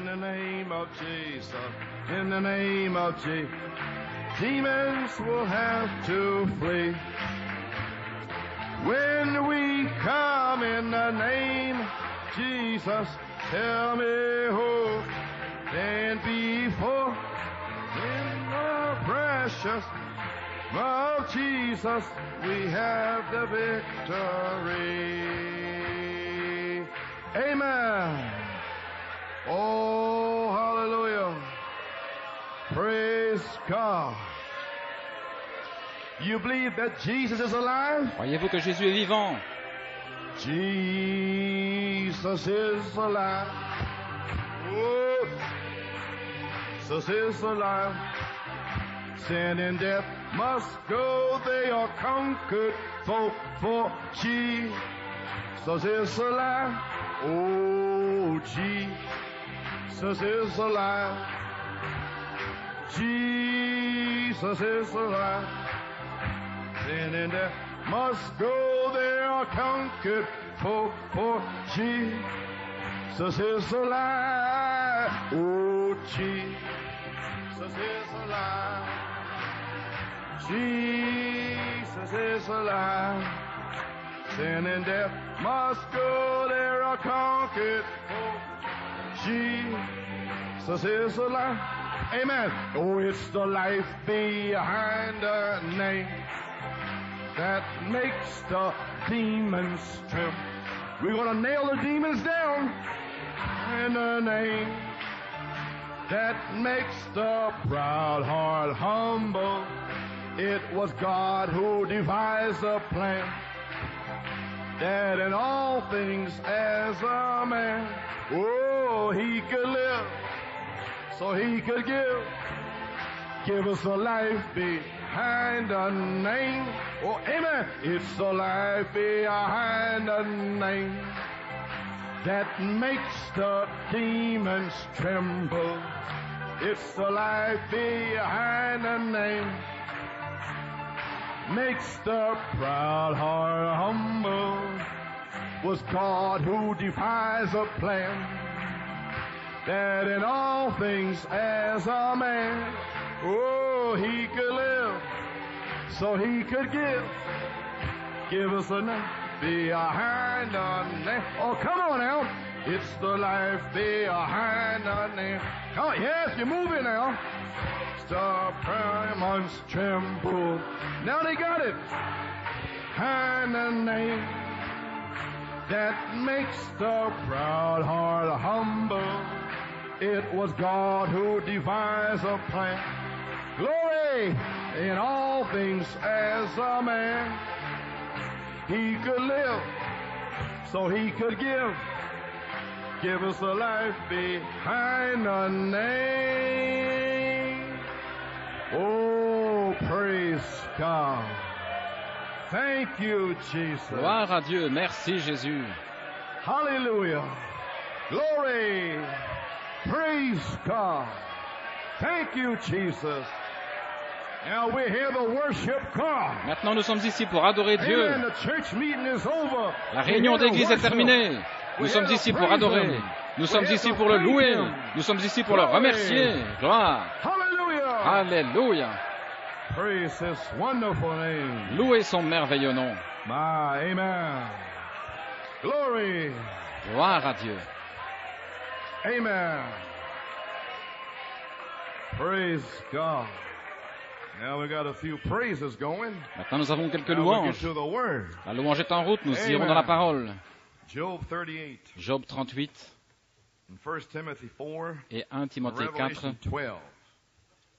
the name of Jesus, in the name of Jesus, demons will have to flee. When we come in the name of Jesus, tell me who can be for in the precious of Jesus we have the victory. Amen. Oh, hallelujah. Praise God. You believe that Jesus is alive? Croyez-vous que Jésus est vivant? Jesus is alive. Oh, Jesus is alive. Sin and death must go, they are conquered, for Jesus is alive. Oh, Jesus is alive. Jesus is alive. Sin and death must go, they are conquered, for Jesus is alive. Oh, Jesus is alive. Jesus is alive. Sin and death must go, they are conquered, for Jesus is alive. Amen. Oh, it's the life behind the name that makes the demons tremble. We're going to nail the demons down in the name that makes the proud heart humble. It was God who devised a plan that in all things as a man, oh, he could live so he could give us a life behind a name. Oh, amen. It's the life behind a name that makes the demons tremble. It's the life behind a name makes the proud heart humble. Was God who devised a plan that in all things as a man, oh, he could live so he could give us a name behind a name. Oh, come on now. It's the life behind a name. Oh, yes, you're moving now. The demons tremble. Now they got it. And the name that makes the proud heart humble. It was God who devised a plan. Glory in all things as a man. He could live so he could give us a life behind a name. Oh, praise God. Thank you, Jesus. Gloire à Dieu. Merci, Jésus. Hallelujah. Glory. Praise God. Thank you, Jesus. Now we hear the worship God. Maintenant, nous sommes ici pour adorer Dieu. Amen. The church meeting is over. La réunion d'église est terminée. Nous sommes ici pour adorer. Nous sommes ici pour le louer. Nous sommes ici pour le remercier. Gloire. Hallelujah. Alléluia. Praise His wonderful name. Louez son merveilleux nom. My, amen. Glory. Gloire à Dieu. Amen. Praise God. Now we got a few praises going. Maintenant, nous avons quelques Now we louanges. get to the word. La louange est en route. Nous Amen. irons dans la parole. Job 38. Job 38 And 1 Timothy 4. et 1 Timothée 4 Revelation 12.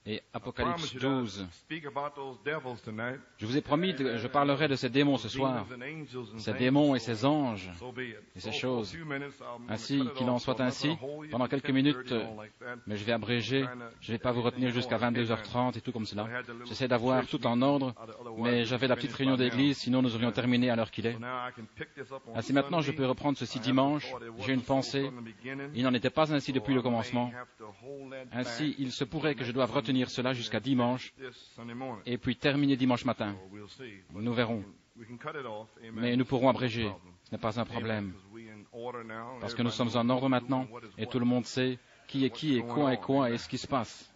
et I Apocalypse promise you to 12. speak about those devils tonight. Je vous ai promis que je parlerai de ces démons ce soir, Demons and angels and ces things. démons et ces anges So be it. et ces So choses. for a few minutes, I'm gonna Ainsi cut it qu'il en off, so soit I'm not ainsi, gonna hold you pendant to quelques 10:30 minutes, and all like that. mais je vais abréger, je ne vais pas vous retenir jusqu'à 22h30 et tout comme cela. J'essaie d'avoir tout en ordre, mais j'avais la petite réunion d'église, sinon nous aurions terminé à l'heure qu'il est. So now I can pick this up on Ainsi maintenant, je Sunday. peux reprendre ceci I have dimanche. the thought it J'ai une wasn't so pensée. from the beginning. Il n'en était pas ainsi So depuis I le may commencement. have to hold that Ainsi, back il se pourrait que je doive retenir cela jusqu'à dimanche this Sunday morning. et puis terminer dimanche matin. So we'll see. But Nous verrons. we can cut it off. Amen. Mais nous pourrons abréger. No problem. Ce n'est pas un Amen. problème. Because we in order now. Parce que nous Everybody sommes en knows ordre who's maintenant doing what is et what. tout le monde sait qui est qui et quoi et ce qui se passe.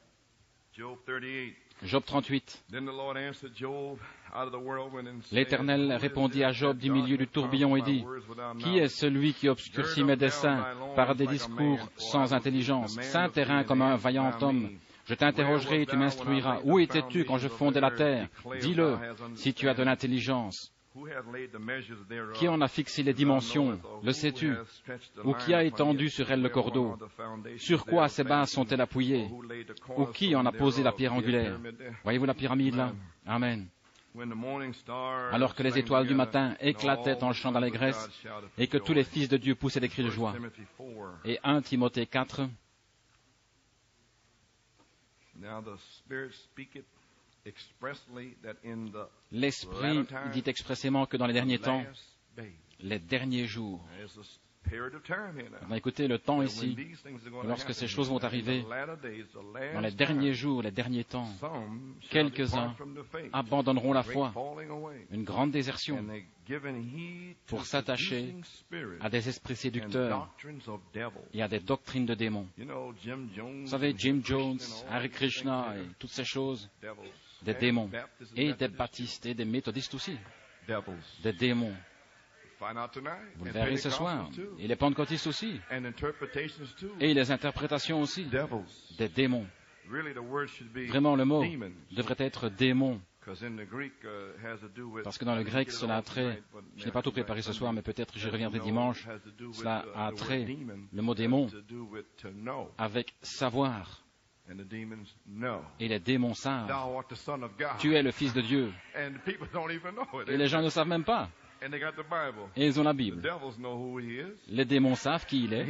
Job 38. L'Éternel répondit à Job du milieu du tourbillon et dit, « Qui est celui qui obscurcit mes desseins par des discours sans intelligence, saint terrain comme un vaillant homme? Je t'interrogerai et tu m'instruiras. Où étais-tu quand je fondais la terre? Dis-le, si tu as de l'intelligence. Qui en a fixé les dimensions? Le sais-tu? Ou qui a étendu sur elle le cordeau? Sur quoi ces bases sont-elles appuyées? Ou qui en a posé la pierre angulaire? Voyez-vous la pyramide là? Amen. Alors que les étoiles du matin éclataient en chant d'allégresse et que tous les fils de Dieu poussaient des cris de joie. Et 1 Timothée 4. L'Esprit dit expressément que dans les derniers temps, les derniers jours. Maintenant, écoutez, le temps ici, lorsque ces choses vont arriver, dans les derniers jours, les derniers temps, quelques-uns abandonneront la foi, une grande désertion, pour s'attacher à des esprits séducteurs et à des doctrines de démons. Vous savez, Jim Jones, Hare Krishna et toutes ces choses, des démons, et des baptistes et des méthodistes aussi, des démons. Vous le verrez ce soir. Et les pentecôtistes aussi. Et les interprétations aussi. Des démons. Vraiment, le mot devrait être démon. Parce que dans le grec, cela a trait, je n'ai pas tout préparé ce soir, mais peut-être j'y reviendrai dimanche, cela a trait, le mot démon, avec savoir. Et les démons savent. Tu es le Fils de Dieu. Et les gens ne savent même pas. Et ils ont la Bible. Les démons savent qui il est.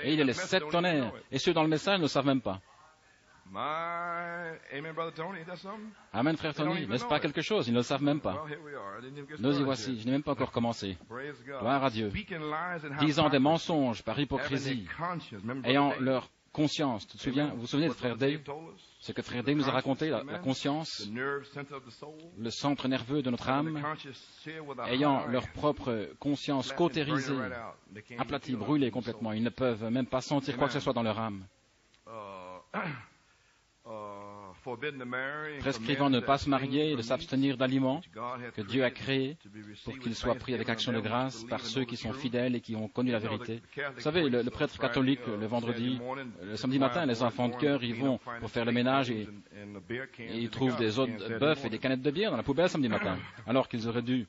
Et il est les 7 tonnerres. Et ceux dans le message ne savent même pas. Amen, frère Tony. N'est-ce pas quelque chose? Ils ne le savent même pas. Nous y voici. Je n'ai même pas encore commencé. Gloire à Dieu. Disant des mensonges par hypocrisie, ayant leur conscience. Tu te souviens? Vous vous souvenez de frère Dave? Ce que frère Dave nous a raconté, la conscience, le centre nerveux de notre âme, ayant leur propre conscience cautérisée, aplatie, brûlée complètement. Ils ne peuvent même pas sentir quoi que ce soit dans leur âme. Prescrivant de ne pas se marier et de s'abstenir d'aliments que Dieu a créés pour qu'ils soient pris avec action de grâce par ceux qui sont fidèles et qui ont connu la vérité. Vous savez, le prêtre catholique, le vendredi, le samedi matin, les enfants de cœur, ils vont pour faire le ménage et ils trouvent des os de bœuf et des canettes de bière dans la poubelle samedi matin, alors qu'ils auraient dû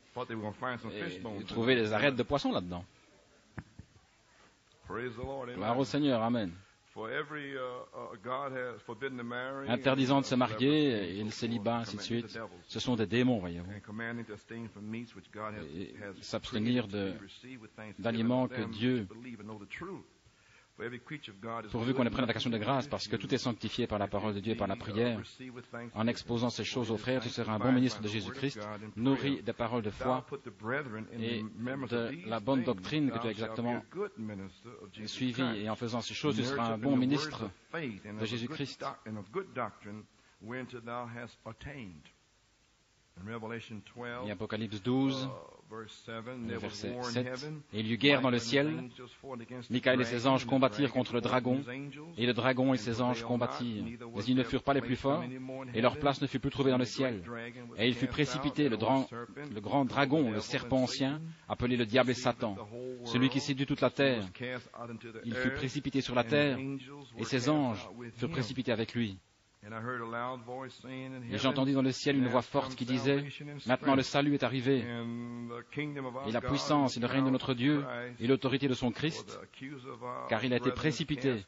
trouver des arêtes de poisson là-dedans. Gloire au Seigneur, amen. Interdisant de se marier et le célibat, ainsi de suite, ce sont des démons, voyez-vous. Et s'abstenir d'aliments que Dieu, pourvu qu'on les prenne avec action de grâce, parce que tout est sanctifié par la parole de Dieu et par la prière. En exposant ces choses aux frères, tu seras un bon ministre de Jésus-Christ, nourri des paroles de foi et de la bonne doctrine que tu as exactement suivie. Et en faisant ces choses, tu seras un bon ministre de Jésus-Christ. Et Apocalypse 12, verset 7, « Et il y eut guerre dans le ciel. Michaël et ses anges combattirent contre le dragon, et le dragon et ses anges combattirent. Mais ils ne furent pas les plus forts, et leur place ne fut plus trouvée dans le ciel. Et il fut précipité, le grand dragon, le serpent ancien, appelé le diable et Satan, celui qui séduit toute la terre. Il fut précipité sur la terre, et ses anges furent précipités avec lui. Et j'entendis dans le ciel une voix forte qui disait, « Maintenant le salut est arrivé, et la puissance et le règne de notre Dieu, et l'autorité de son Christ, car il a été précipité,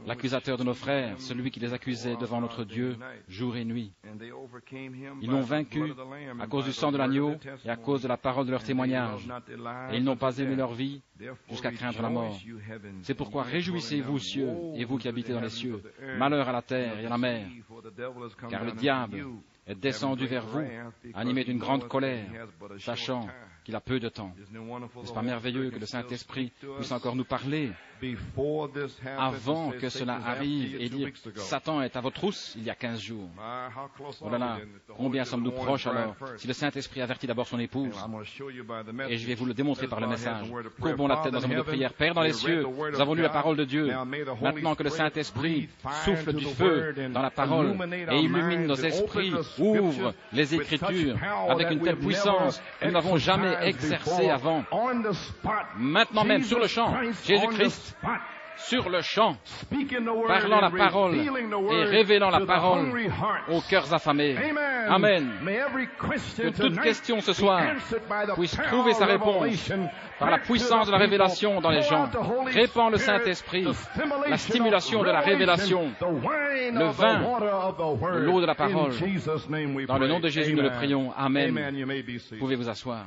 l'accusateur de nos frères, celui qui les accusait devant notre Dieu, jour et nuit. Ils l'ont vaincu à cause du sang de l'agneau et à cause de la parole de leur témoignage, et ils n'ont pas aimé leur vie jusqu'à craindre la mort. C'est pourquoi réjouissez-vous, cieux, et vous qui habitez dans les cieux, malheur à la terre et à la mer, car le diable est descendu vers vous, animé d'une grande colère, sachant qu'il a peu de temps. N'est-ce pas merveilleux que le Saint-Esprit puisse encore nous parler avant que cela arrive et dire « Satan est à votre trousse il y a 15 jours ». Oh là là, combien sommes-nous proches alors si le Saint-Esprit avertit d'abord son épouse. Et je vais vous le démontrer par le message. Courbons la tête dans un mot de prière. Père dans les cieux, nous avons lu la parole de Dieu. Maintenant que le Saint-Esprit souffle du feu dans la parole et illumine nos esprits, ouvre les Écritures avec une telle puissance que nous n'avons jamais exercée avant. Maintenant même, sur le champ, Jésus-Christ, sur le champ, parlant la parole et révélant la parole aux cœurs affamés. Amen. Que toute question ce soir puisse trouver sa réponse par la puissance de la révélation dans les gens. Répand le Saint-Esprit, la stimulation de la révélation, le vin, l'eau de la parole. Dans le nom de Jésus, nous le prions. Amen. Vous pouvez vous asseoir.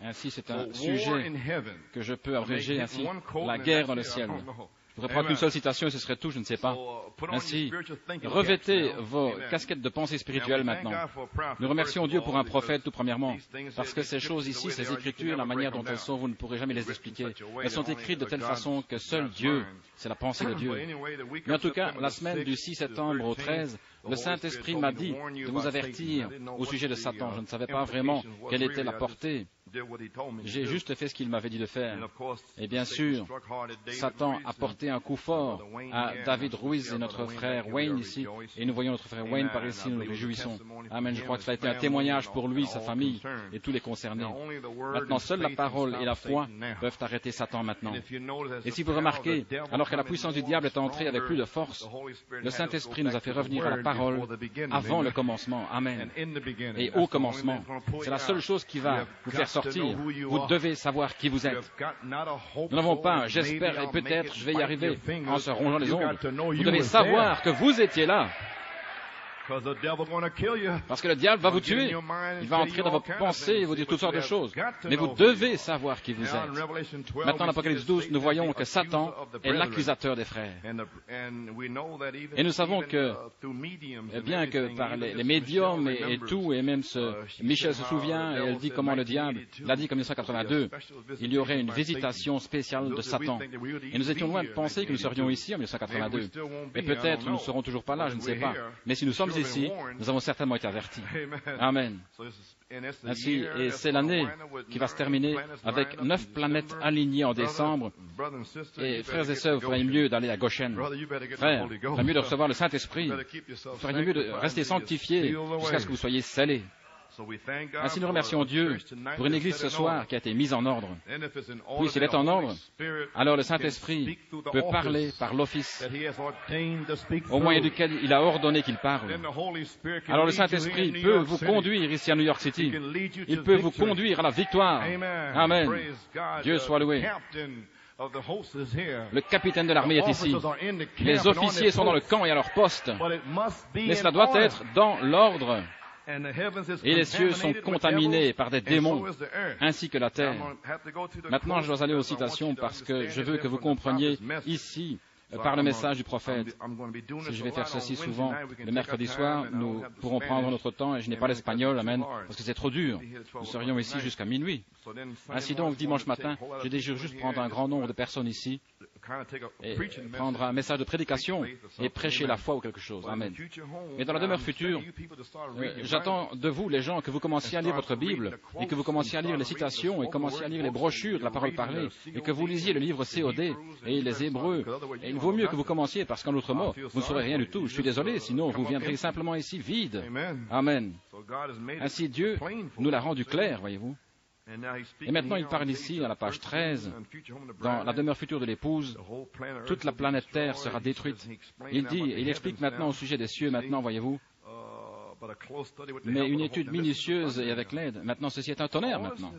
Ainsi, c'est un sujet que je peux abréger ainsi, la guerre dans le ciel. Je pourrais prendre une seule citation et ce serait tout, je ne sais pas. Ainsi, revêtez vos casquettes de pensée spirituelle maintenant. Nous remercions Dieu pour un prophète tout premièrement, parce que ces choses ici, ces écritures, la manière dont elles sont, vous ne pourrez jamais les expliquer. Elles sont écrites de telle façon que seul Dieu, c'est la pensée de Dieu. Mais en tout cas, la semaine du 6 septembre au 13, le Saint-Esprit m'a dit de vous avertir au sujet de Satan. Je ne savais pas vraiment quelle était la portée. J'ai juste fait ce qu'il m'avait dit de faire. Et bien sûr, Satan a porté un coup fort à David Ruiz et notre frère Wayne ici. Et nous voyons notre frère Wayne par ici, nous nous réjouissons. Amen. Je crois que ça a été un témoignage pour lui, sa famille et tous les concernés. Maintenant, seule la parole et la foi peuvent arrêter Satan maintenant. Et si vous remarquez, alors que la puissance du diable est entrée avec plus de force, le Saint-Esprit nous a fait revenir à la parole avant le commencement. Amen. Et au commencement. C'est la seule chose qui va vous faire sortir. Vous devez savoir qui vous êtes. Nous n'avons pas, j'espère et peut-être je vais y arriver en se rongeant les ongles. Vous devez savoir que vous étiez là. Parce que le diable va vous tuer. Il va entrer dans vos pensées et vous dire toutes sortes de choses. Mais vous devez savoir qui vous êtes. Maintenant, en Apocalypse 12, nous voyons que Satan est l'accusateur des frères. Et nous savons que, bien que par les médiums et tout, et même Michel se souvient, et elle dit comment le diable l'a dit comme 1982, il y aurait une visitation spéciale de Satan. Et nous étions loin de penser que nous serions ici en 1982. Et peut-être nous ne serons toujours pas là, je ne sais pas. Mais si nous sommes ici, nous avons certainement été avertis. Amen. Ainsi, et c'est l'année qui va se terminer avec 9 planètes alignées en décembre. Et frères et sœurs, vous feriez mieux d'aller à Goshen. Frères, vous feriez mieux de recevoir le Saint-Esprit. Vous feriez mieux de rester sanctifiés jusqu'à ce que vous soyez scellés. Ainsi, nous remercions Dieu pour une église ce soir qui a été mise en ordre. Puis, s'il est en ordre, alors le Saint-Esprit peut parler par l'office au moyen duquel il a ordonné qu'il parle. Alors le Saint-Esprit peut vous conduire ici à New York City. Il peut vous conduire à la victoire. Amen. Dieu soit loué. Le capitaine de l'armée est ici. Les officiers sont dans le camp et à leur poste. Mais cela doit être dans l'ordre. Et les cieux sont contaminés par des démons, ainsi que la terre. Maintenant, je dois aller aux citations parce que je veux que vous compreniez ici, par le message du prophète. Si je vais faire ceci souvent, le mercredi soir, nous pourrons prendre notre temps, et je n'ai pas l'espagnol, amen, parce que c'est trop dur. Nous serions ici jusqu'à minuit. Ainsi donc, dimanche matin, je désire juste prendre un grand nombre de personnes ici, et prendre un message de prédication et prêcher la foi ou quelque chose. Amen. Mais dans la demeure future, j'attends de vous, les gens, que vous commenciez à lire votre Bible et que vous commenciez à lire les citations et commenciez à lire les brochures de la parole parlée et que vous lisiez le livre COD et les Hébreux. Et il vaut mieux que vous commenciez parce qu'en outre mot, vous ne saurez rien du tout. Je suis désolé, sinon vous viendrez simplement ici vide. Amen. Ainsi Dieu nous l'a rendu clair, voyez-vous. Et maintenant, il parle ici, à la page 13, dans la demeure future de l'épouse, toute la planète Terre sera détruite. Il dit, et il explique maintenant au sujet des cieux, maintenant, voyez-vous, mais une étude minutieuse et avec l'aide. Maintenant, ceci est un tonnerre, maintenant.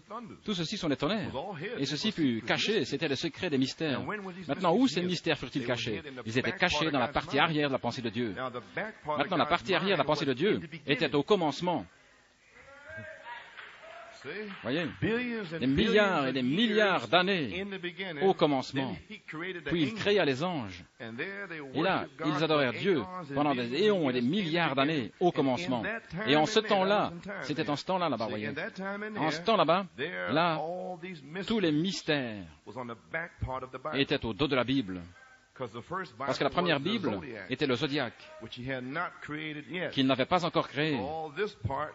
Tout ceci sont des tonnerres. Et ceci fut caché, c'était le secret des mystères. Maintenant, où ces mystères furent-ils cachés? Ils étaient cachés dans la partie arrière de la pensée de Dieu. Maintenant, la partie arrière de la pensée de Dieu était au commencement. Voyez, des milliards et des milliards d'années au commencement. Puis il créa les anges. Et là, ils adorèrent Dieu pendant des éons et des milliards d'années au commencement. Et en ce temps-là, c'était en ce temps-là là-bas, voyez. En ce temps là-bas, là, tous les mystères étaient au dos de la Bible. Parce que la première Bible était le zodiaque, qu'il n'avait pas encore créé.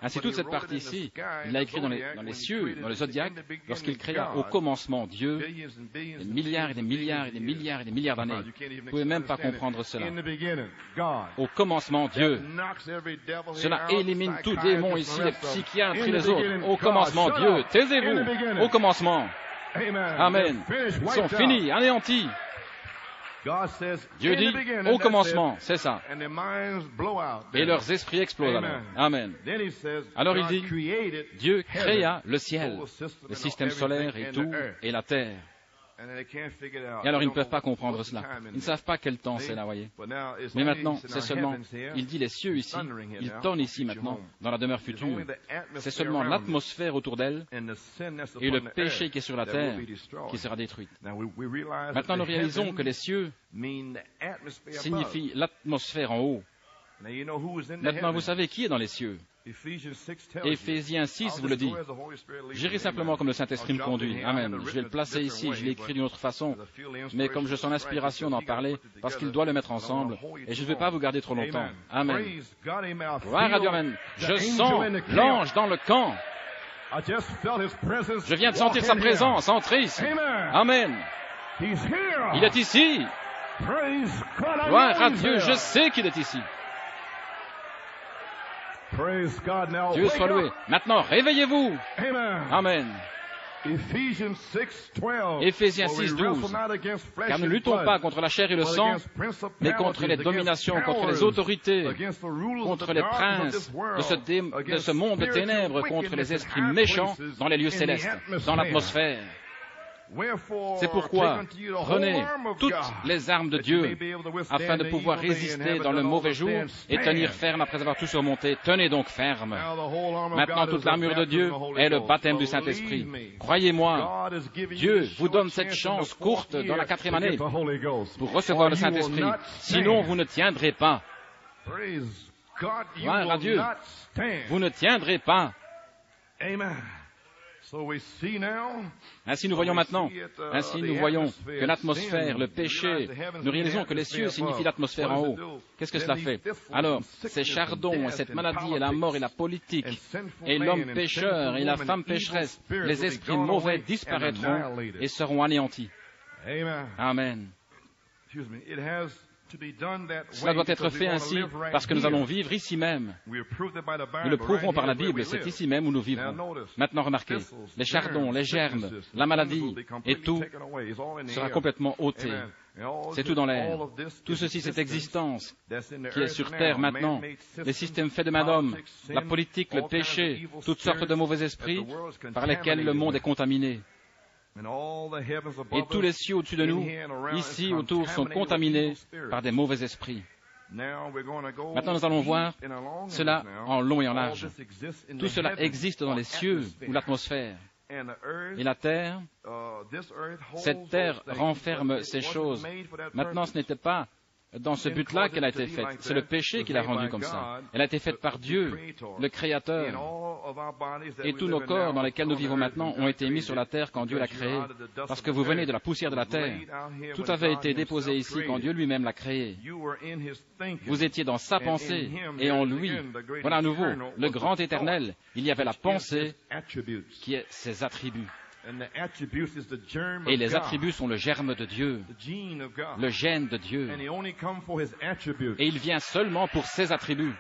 Ainsi, toute cette partie-ci, il l'a écrit dans les cieux, dans le zodiaque, lorsqu'il créa au commencement Dieu, des milliards et des milliards et des milliards et des milliards d'années. Vous ne pouvez même pas comprendre cela. Au commencement Dieu. Cela élimine tout démon ici, les psychiatres et les autres. Au commencement Dieu. Taisez-vous. Au commencement. Amen. Ils sont finis, anéantis. Dieu dit, au commencement, c'est ça. Et leurs esprits explosent alors. Amen. Alors il dit, Dieu créa le ciel, le système solaire et tout, et la terre. Et alors ils ne peuvent pas comprendre cela. Ils ne savent pas quel temps c'est là, voyez. Mais maintenant, c'est seulement, il dit les cieux ici, il tonne ici maintenant, dans la demeure future. C'est seulement l'atmosphère autour d'elle et le péché qui est sur la terre qui sera détruite. Maintenant, nous réalisons que les cieux signifient l'atmosphère en haut. Maintenant, vous savez qui est dans les cieux. Éphésiens 6 vous le dit. J'irai simplement comme le Saint-Esprit me conduit. Amen. Je vais le placer ici, je l'ai écrit d'une autre façon, mais comme je sens l'inspiration d'en parler, parce qu'il doit le mettre ensemble, et je ne vais pas vous garder trop longtemps. Amen. Gloire à Dieu, amen. Je sens l'ange dans le camp. Je viens de sentir sa présence entrer ici. Amen. Il est ici. Gloire à Dieu, je sais qu'il est ici. Dieu soit loué. Maintenant, réveillez-vous. Amen. Éphésiens 6, 12. Car nous ne luttons pas contre la chair et le sang, mais contre les dominations, contre les autorités, contre les princes de ce monde de ténèbres, contre les esprits méchants dans les lieux célestes, dans l'atmosphère. C'est pourquoi prenez toutes les armes de Dieu afin de pouvoir résister dans le mauvais jour et tenir ferme après avoir tout surmonté. Tenez donc ferme. Maintenant, toute l'armure de Dieu est le baptême du Saint-Esprit. Croyez-moi, Dieu vous donne cette chance courte dans la 4e année pour recevoir le Saint-Esprit. Sinon, vous ne tiendrez pas. Gloire à Dieu. Vous ne tiendrez pas. Amen. Ainsi nous voyons maintenant, ainsi nous voyons que l'atmosphère, le péché, nous réalisons que les cieux signifient l'atmosphère en haut. Qu'est-ce que cela fait? Alors, ces chardons, cette maladie et la mort et la politique, et l'homme pécheur et la femme pécheresse, les esprits mauvais disparaîtront et seront anéantis. Amen. Cela doit être fait ainsi parce que nous allons vivre ici même. Nous le prouverons par la Bible, c'est ici même où nous vivrons. Maintenant, remarquez, les chardons, les germes, la maladie et tout sera complètement ôté. C'est tout dans l'air. Tout ceci, cette existence qui est sur terre maintenant, les systèmes faits de main d'homme, la politique, le péché, toutes sortes de mauvais esprits par lesquels le monde est contaminé. Et tous les cieux au-dessus de nous, ici autour, sont contaminés par des mauvais esprits. Maintenant, nous allons voir cela en long et en large. Tout cela existe dans les cieux ou l'atmosphère. Et la terre, cette terre renferme ces choses. Maintenant, ce n'était pas dans ce but-là qu'elle a été faite. C'est le péché qui l'a rendue comme ça. Elle a été faite par Dieu, le Créateur. Et tous nos corps dans lesquels nous vivons maintenant ont été mis sur la terre quand Dieu l'a créé. Parce que vous venez de la poussière de la terre. Tout avait été déposé ici quand Dieu lui-même l'a créé. Vous étiez dans sa pensée et en lui. Voilà à nouveau, le grand éternel. Il y avait la pensée qui est ses attributs. Et les attributs sont le germe de Dieu, le gène de Dieu. Et il vient seulement pour ses attributs.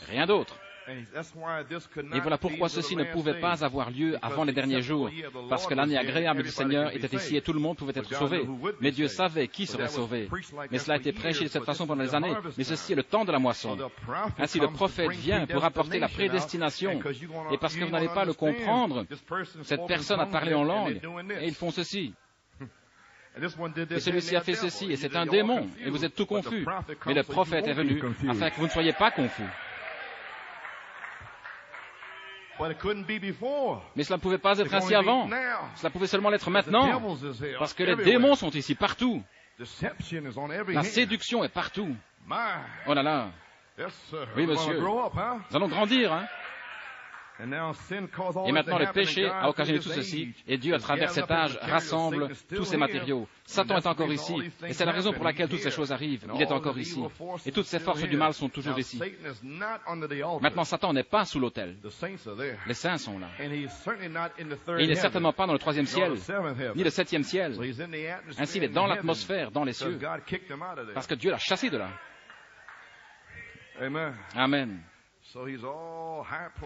Rien d'autre. Et voilà pourquoi ceci ne pouvait pas avoir lieu avant les derniers jours, parce que l'année agréable du Seigneur était ici et tout le monde pouvait être sauvé. Mais Dieu savait qui serait sauvé. Mais cela a été prêché de cette façon pendant des années. Mais ceci est le temps de la moisson. Ainsi, le prophète vient pour apporter la prédestination. Et parce que vous n'allez pas le comprendre, cette personne a parlé en langue, et ils font ceci. Et celui-ci a fait ceci, et c'est un démon, et vous êtes tout confus. Mais le prophète est venu afin que vous ne soyez pas confus. Mais cela ne pouvait pas être ainsi avant. Cela pouvait seulement l'être maintenant. Parce que les démons sont ici partout. La séduction est partout. Oh là là. Oui, monsieur. Nous allons grandir, hein. Et maintenant, le péché a occasionné tout ceci, et Dieu, à travers cet âge, rassemble tous ces matériaux. Satan est encore ici, et c'est la raison pour laquelle toutes ces choses arrivent. Il est encore ici, et toutes ces forces du mal sont toujours ici. Maintenant, Satan n'est pas sous l'autel. Les saints sont là. Et il n'est certainement pas dans le 3e ciel, ni le 7e ciel. Ainsi, il est dans l'atmosphère, dans les cieux, parce que Dieu l'a chassé de là. Amen.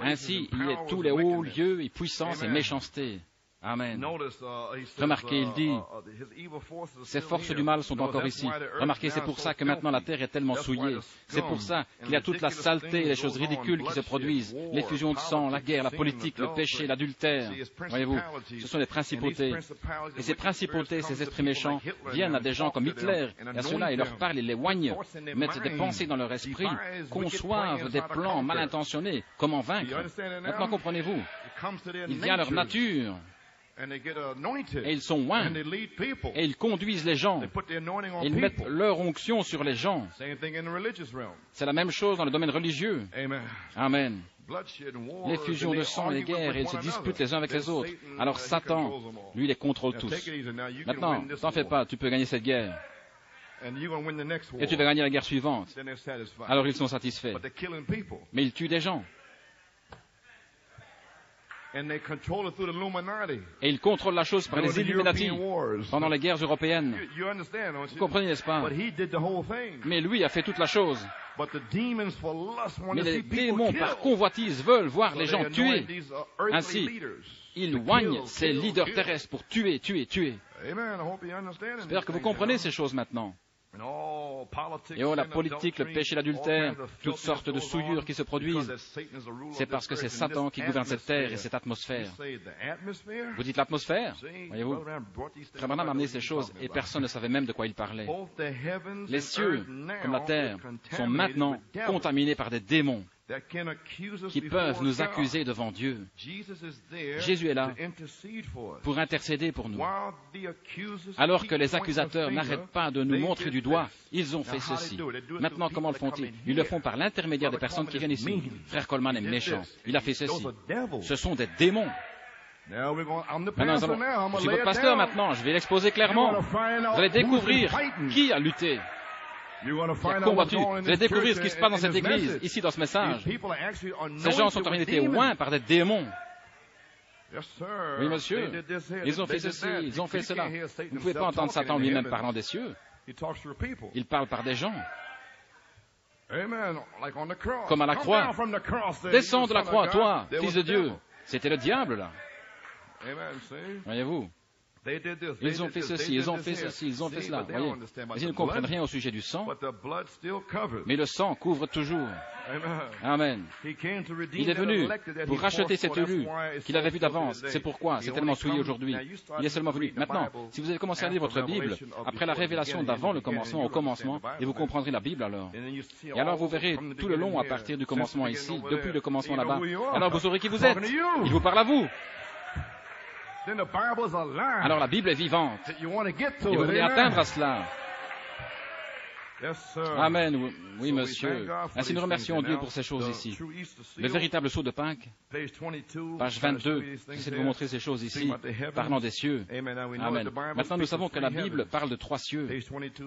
Ainsi, il est tous les hauts lieux et puissances et méchancetés. Amen. Remarquez, il dit, ces forces du mal sont encore ici. Remarquez, c'est pour ça que maintenant la terre est tellement souillée. C'est pour ça qu'il y a toute la saleté et les choses ridicules qui se produisent. L'effusion de sang, la guerre, la politique, le péché, l'adultère. Voyez-vous, ce sont des principautés. Et ces principautés, ces esprits méchants, viennent à des gens comme Hitler. Et à ceux-là, ils leur parlent, ils les oignent, mettent des pensées dans leur esprit, conçoivent des plans mal intentionnés. Comment vaincre? Maintenant, comprenez-vous, il vient à leur nature. Et ils sont oints, et ils conduisent les gens, et ils mettent leur onction sur les gens. C'est la même chose dans le domaine religieux. Amen. L'effusion de sang et les guerres, et ils se disputent les uns avec les autres. Alors Satan, lui, les contrôle tous. Maintenant, t'en fais pas, tu peux gagner cette guerre. Et tu vas gagner la guerre suivante. Alors ils sont satisfaits. Mais ils tuent des gens. Et ils contrôlent la chose par les Illuminati pendant les guerres européennes. Vous comprenez, n'est-ce pas? Mais lui a fait toute la chose. Mais les démons, par convoitise, veulent voir les gens tués. Ainsi, ils oignent ces leaders terrestres pour tuer, tuer, tuer. J'espère que vous comprenez ces choses maintenant. Et oh, la politique, le péché, l'adultère, toutes sortes de souillures qui se produisent, c'est parce que c'est Satan qui gouverne cette terre et cette atmosphère. Vous dites l'atmosphère? Voyez-vous, Frère Branham a amené ces choses et personne ne savait même de quoi il parlait. Les cieux, comme la terre, sont maintenant contaminés par des démons qui peuvent nous accuser devant Dieu. Jésus est là pour intercéder pour nous. Alors que les accusateurs n'arrêtent pas de nous montrer du doigt, ils ont fait ceci. Maintenant, comment le font-ils? Ils le font par l'intermédiaire des personnes qui viennent ici. Frère Coleman est méchant. Il a fait ceci. Ce sont des démons. Maintenant, je suis votre pasteur maintenant. Je vais l'exposer clairement. Vous allez découvrir qui a lutté. Qui a combattu. Vous allez découvrir ce qui se passe dans cette église, ici dans ce message. Ces gens sont en réalité oints par des démons. Oui, monsieur. Ils ont fait ceci, ils ont fait cela. Vous ne pouvez pas entendre Satan lui-même parlant des cieux. Il parle par des gens. Comme à la croix. Descends de la croix, toi, fils de Dieu. C'était le diable, là. Voyez-vous. Ils ont fait ceci, ils ont fait ceci, ils ont fait cela. Voyez, mais ils ne comprennent rien au sujet du sang, mais le sang couvre toujours. Amen. Il est venu pour racheter cet élu qu'il avait vu d'avance. C'est pourquoi c'est tellement souillé aujourd'hui. Il est seulement venu. Maintenant, si vous avez commencé à lire votre Bible, après la révélation d'avant le commencement au commencement, et vous comprendrez la Bible alors. Et alors vous verrez tout le long à partir du commencement ici, depuis le commencement là-bas. Alors vous saurez qui vous êtes. Il vous parle à vous. Alors la Bible est vivante. Et vous voulez atteindre à cela. Amen. Oui, monsieur. Ainsi, nous remercions Dieu pour ces choses ici. Le véritable sceau de Pâques, page 22, j'essaie de vous montrer ces choses ici, parlant des cieux. Amen. Maintenant, nous savons que la Bible parle de 3 cieux.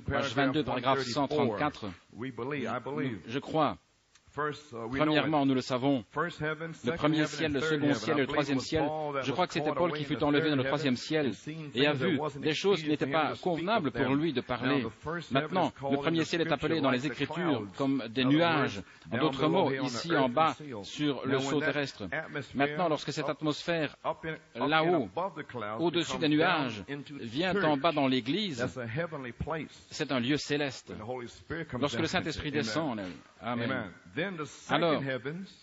Page 22, paragraphe 134. Je crois. Premièrement, nous le savons, le premier ciel, le second ciel et le troisième ciel, je crois que c'était Paul qui fut enlevé dans le troisième ciel et a vu des choses qui n'étaient pas convenables pour lui de parler. Maintenant, le premier ciel est appelé dans les Écritures comme des nuages. En d'autres mots, ici en bas, sur le sceau terrestre. Maintenant, lorsque cette atmosphère, là-haut, au-dessus des nuages, vient en bas dans l'Église, c'est un lieu céleste. Lorsque le Saint-Esprit descend, Amen. alors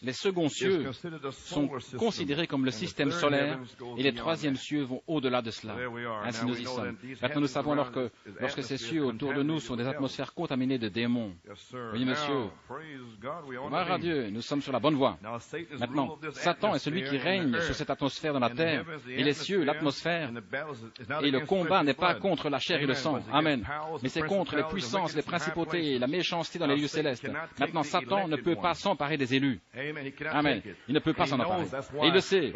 les seconds cieux sont considérés comme le système solaire et les troisièmes cieux vont au-delà de cela. Ainsi nous y sommes. Maintenant nous savons alors que lorsque ces cieux autour de nous sont des atmosphères contaminées de démons. Oui, monsieur. Gloire à Dieu, nous sommes sur la bonne voie. Maintenant, Satan est celui qui règne sur cette atmosphère dans la terre et les cieux, l'atmosphère. Et le combat n'est pas contre la chair et le sang. Amen. Mais c'est contre les puissances, les principautés et la méchanceté dans les lieux célestes. Maintenant, Satan ne peut pas s'emparer des élus. Amen. Il ne peut pas s'en emparer. Et il le sait.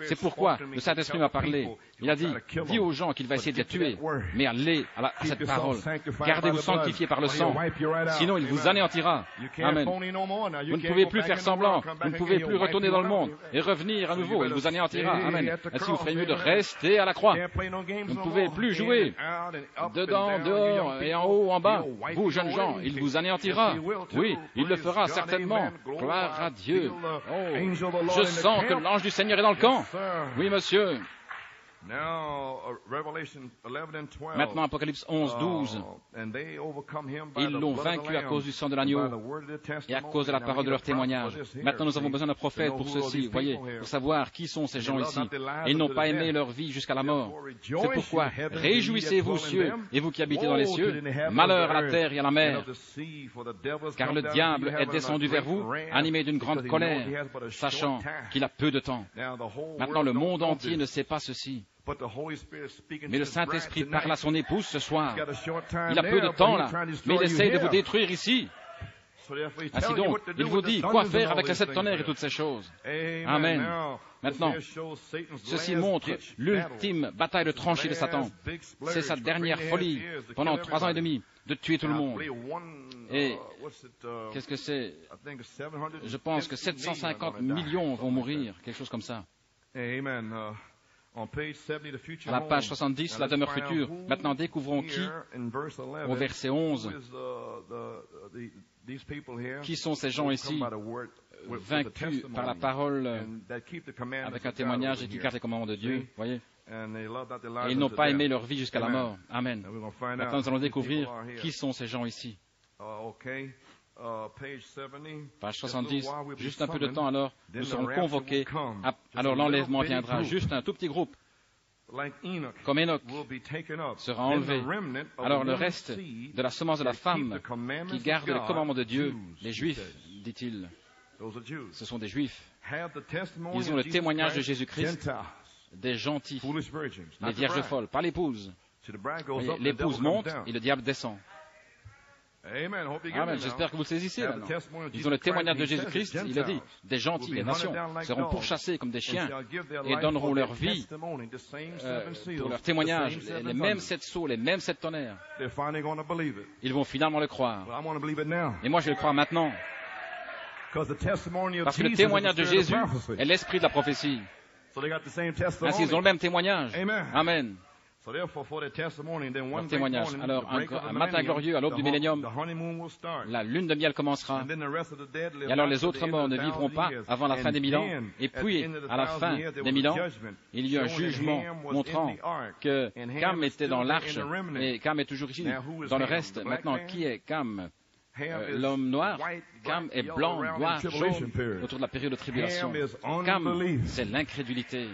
C'est pourquoi le Saint-Esprit m'a parlé. Il a dit, dis aux gens qu'il va essayer de les tuer, mais allez à cette parole. Gardez-vous sanctifiés par le sang, sinon il vous anéantira. Amen. Vous ne pouvez plus faire semblant, vous ne pouvez plus retourner dans le monde et revenir à nouveau, il vous anéantira. Amen. Ainsi vous ferez mieux de rester à la croix. Vous ne pouvez plus jouer dedans, dehors et en haut, en bas. Vous, jeunes gens, il vous anéantira. Oui, il le fera certainement. Gloire à Dieu. Oh, je sens que l'ange du Seigneur est dans le camp. Oui, monsieur. Maintenant, Apocalypse 11, 12. Ils l'ont vaincu à cause du sang de l'agneau et à cause de la parole de leur témoignage. Maintenant, nous avons besoin d'un prophète pour ceci, vous voyez, pour savoir qui sont ces gens ici. Et ils n'ont pas aimé leur vie jusqu'à la mort. C'est pourquoi, réjouissez-vous, cieux, et vous qui habitez dans les cieux, malheur à la terre et à la mer. Car le diable est descendu vers vous, animé d'une grande colère, sachant qu'il a peu de temps. Maintenant, le monde entier ne sait pas ceci. Mais le Saint-Esprit parle à son épouse ce soir. Il a peu de temps là, mais il essaye de vous détruire ici. Ainsi donc, il vous dit quoi faire avec les 7 tonnerres et toutes ces choses. Amen. Maintenant, ceci montre l'ultime bataille de tranchée de Satan. C'est sa dernière folie pendant 3 ans et demi de tuer tout le monde. Et qu'est-ce que c'est? Je pense que 750 millions vont mourir, quelque chose comme ça. Amen. À la page 70, la demeure future. Maintenant, découvrons qui, au verset 11, qui sont ces gens ici, vaincus par la parole, avec un témoignage et qui gardent les commandements de Dieu, voyez. Et ils n'ont pas aimé leur vie jusqu'à la mort. Amen. Maintenant, nous allons découvrir qui sont ces gens ici. Page 70, juste un peu de temps alors, nous serons convoqués, alors l'enlèvement viendra, juste un tout petit groupe, comme Enoch sera enlevé. Alors le reste de la semence de la femme qui garde les commandements de Dieu, les Juifs, dit-il, ce sont des Juifs. Ils ont le témoignage de Jésus-Christ, des gentils, les vierges folles, pas l'épouse. L'épouse monte et le diable descend. Amen. J'espère que vous le saisissez maintenant. Ils ont le témoignage de Jésus-Christ. Il a dit, des gentils, les nations, seront pourchassés comme des chiens et donneront leur vie pour leur témognage, les mêmes 7 sceaux, les mêmes 7 tonnerres. Ils vont finalement le croire. Et moi, je vais le croire maintenant. Parce que le témoignage de Jésus est l'esprit de la prophétie. Ainsi, ils ont le même témoignage. Amen. Leur témoignage. Alors, un matin glorieux, à l'aube du millénium, la lune de miel commencera. Et alors, les autres morts ne vivront pas avant la fin des 1000 ans. Et puis, à la fin des 1000 ans, il y a un jugement montrant que Cam était dans l'arche et Cam est toujours ici, dans le reste. Maintenant, qui est Cam? L'homme noir. Cam est blanc, noir, jaune, autour de la période de tribulation. Cam, c'est l'incrédulité.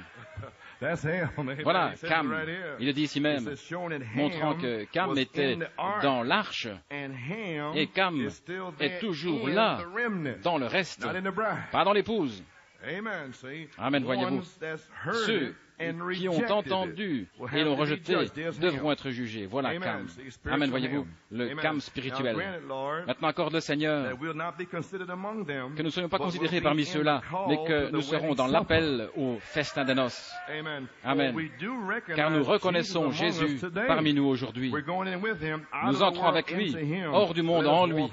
Voilà, Cam, il le dit ici même, montrant que Cam était dans l'arche et Cam est toujours là, dans le reste, pas dans l'épouse. Amen, voyez-vous. Ceux qui ont entendu et l'ont rejeté devront être jugés. Voilà Cam. Amen, voyez-vous, le Cam spirituel. Maintenant, accorde le Seigneur que nous ne soyons pas considérés parmi ceux-là, mais que nous serons dans l'appel au festin des noces. Amen. Car nous reconnaissons Jésus parmi nous aujourd'hui. Nous entrons avec lui, hors du monde en lui.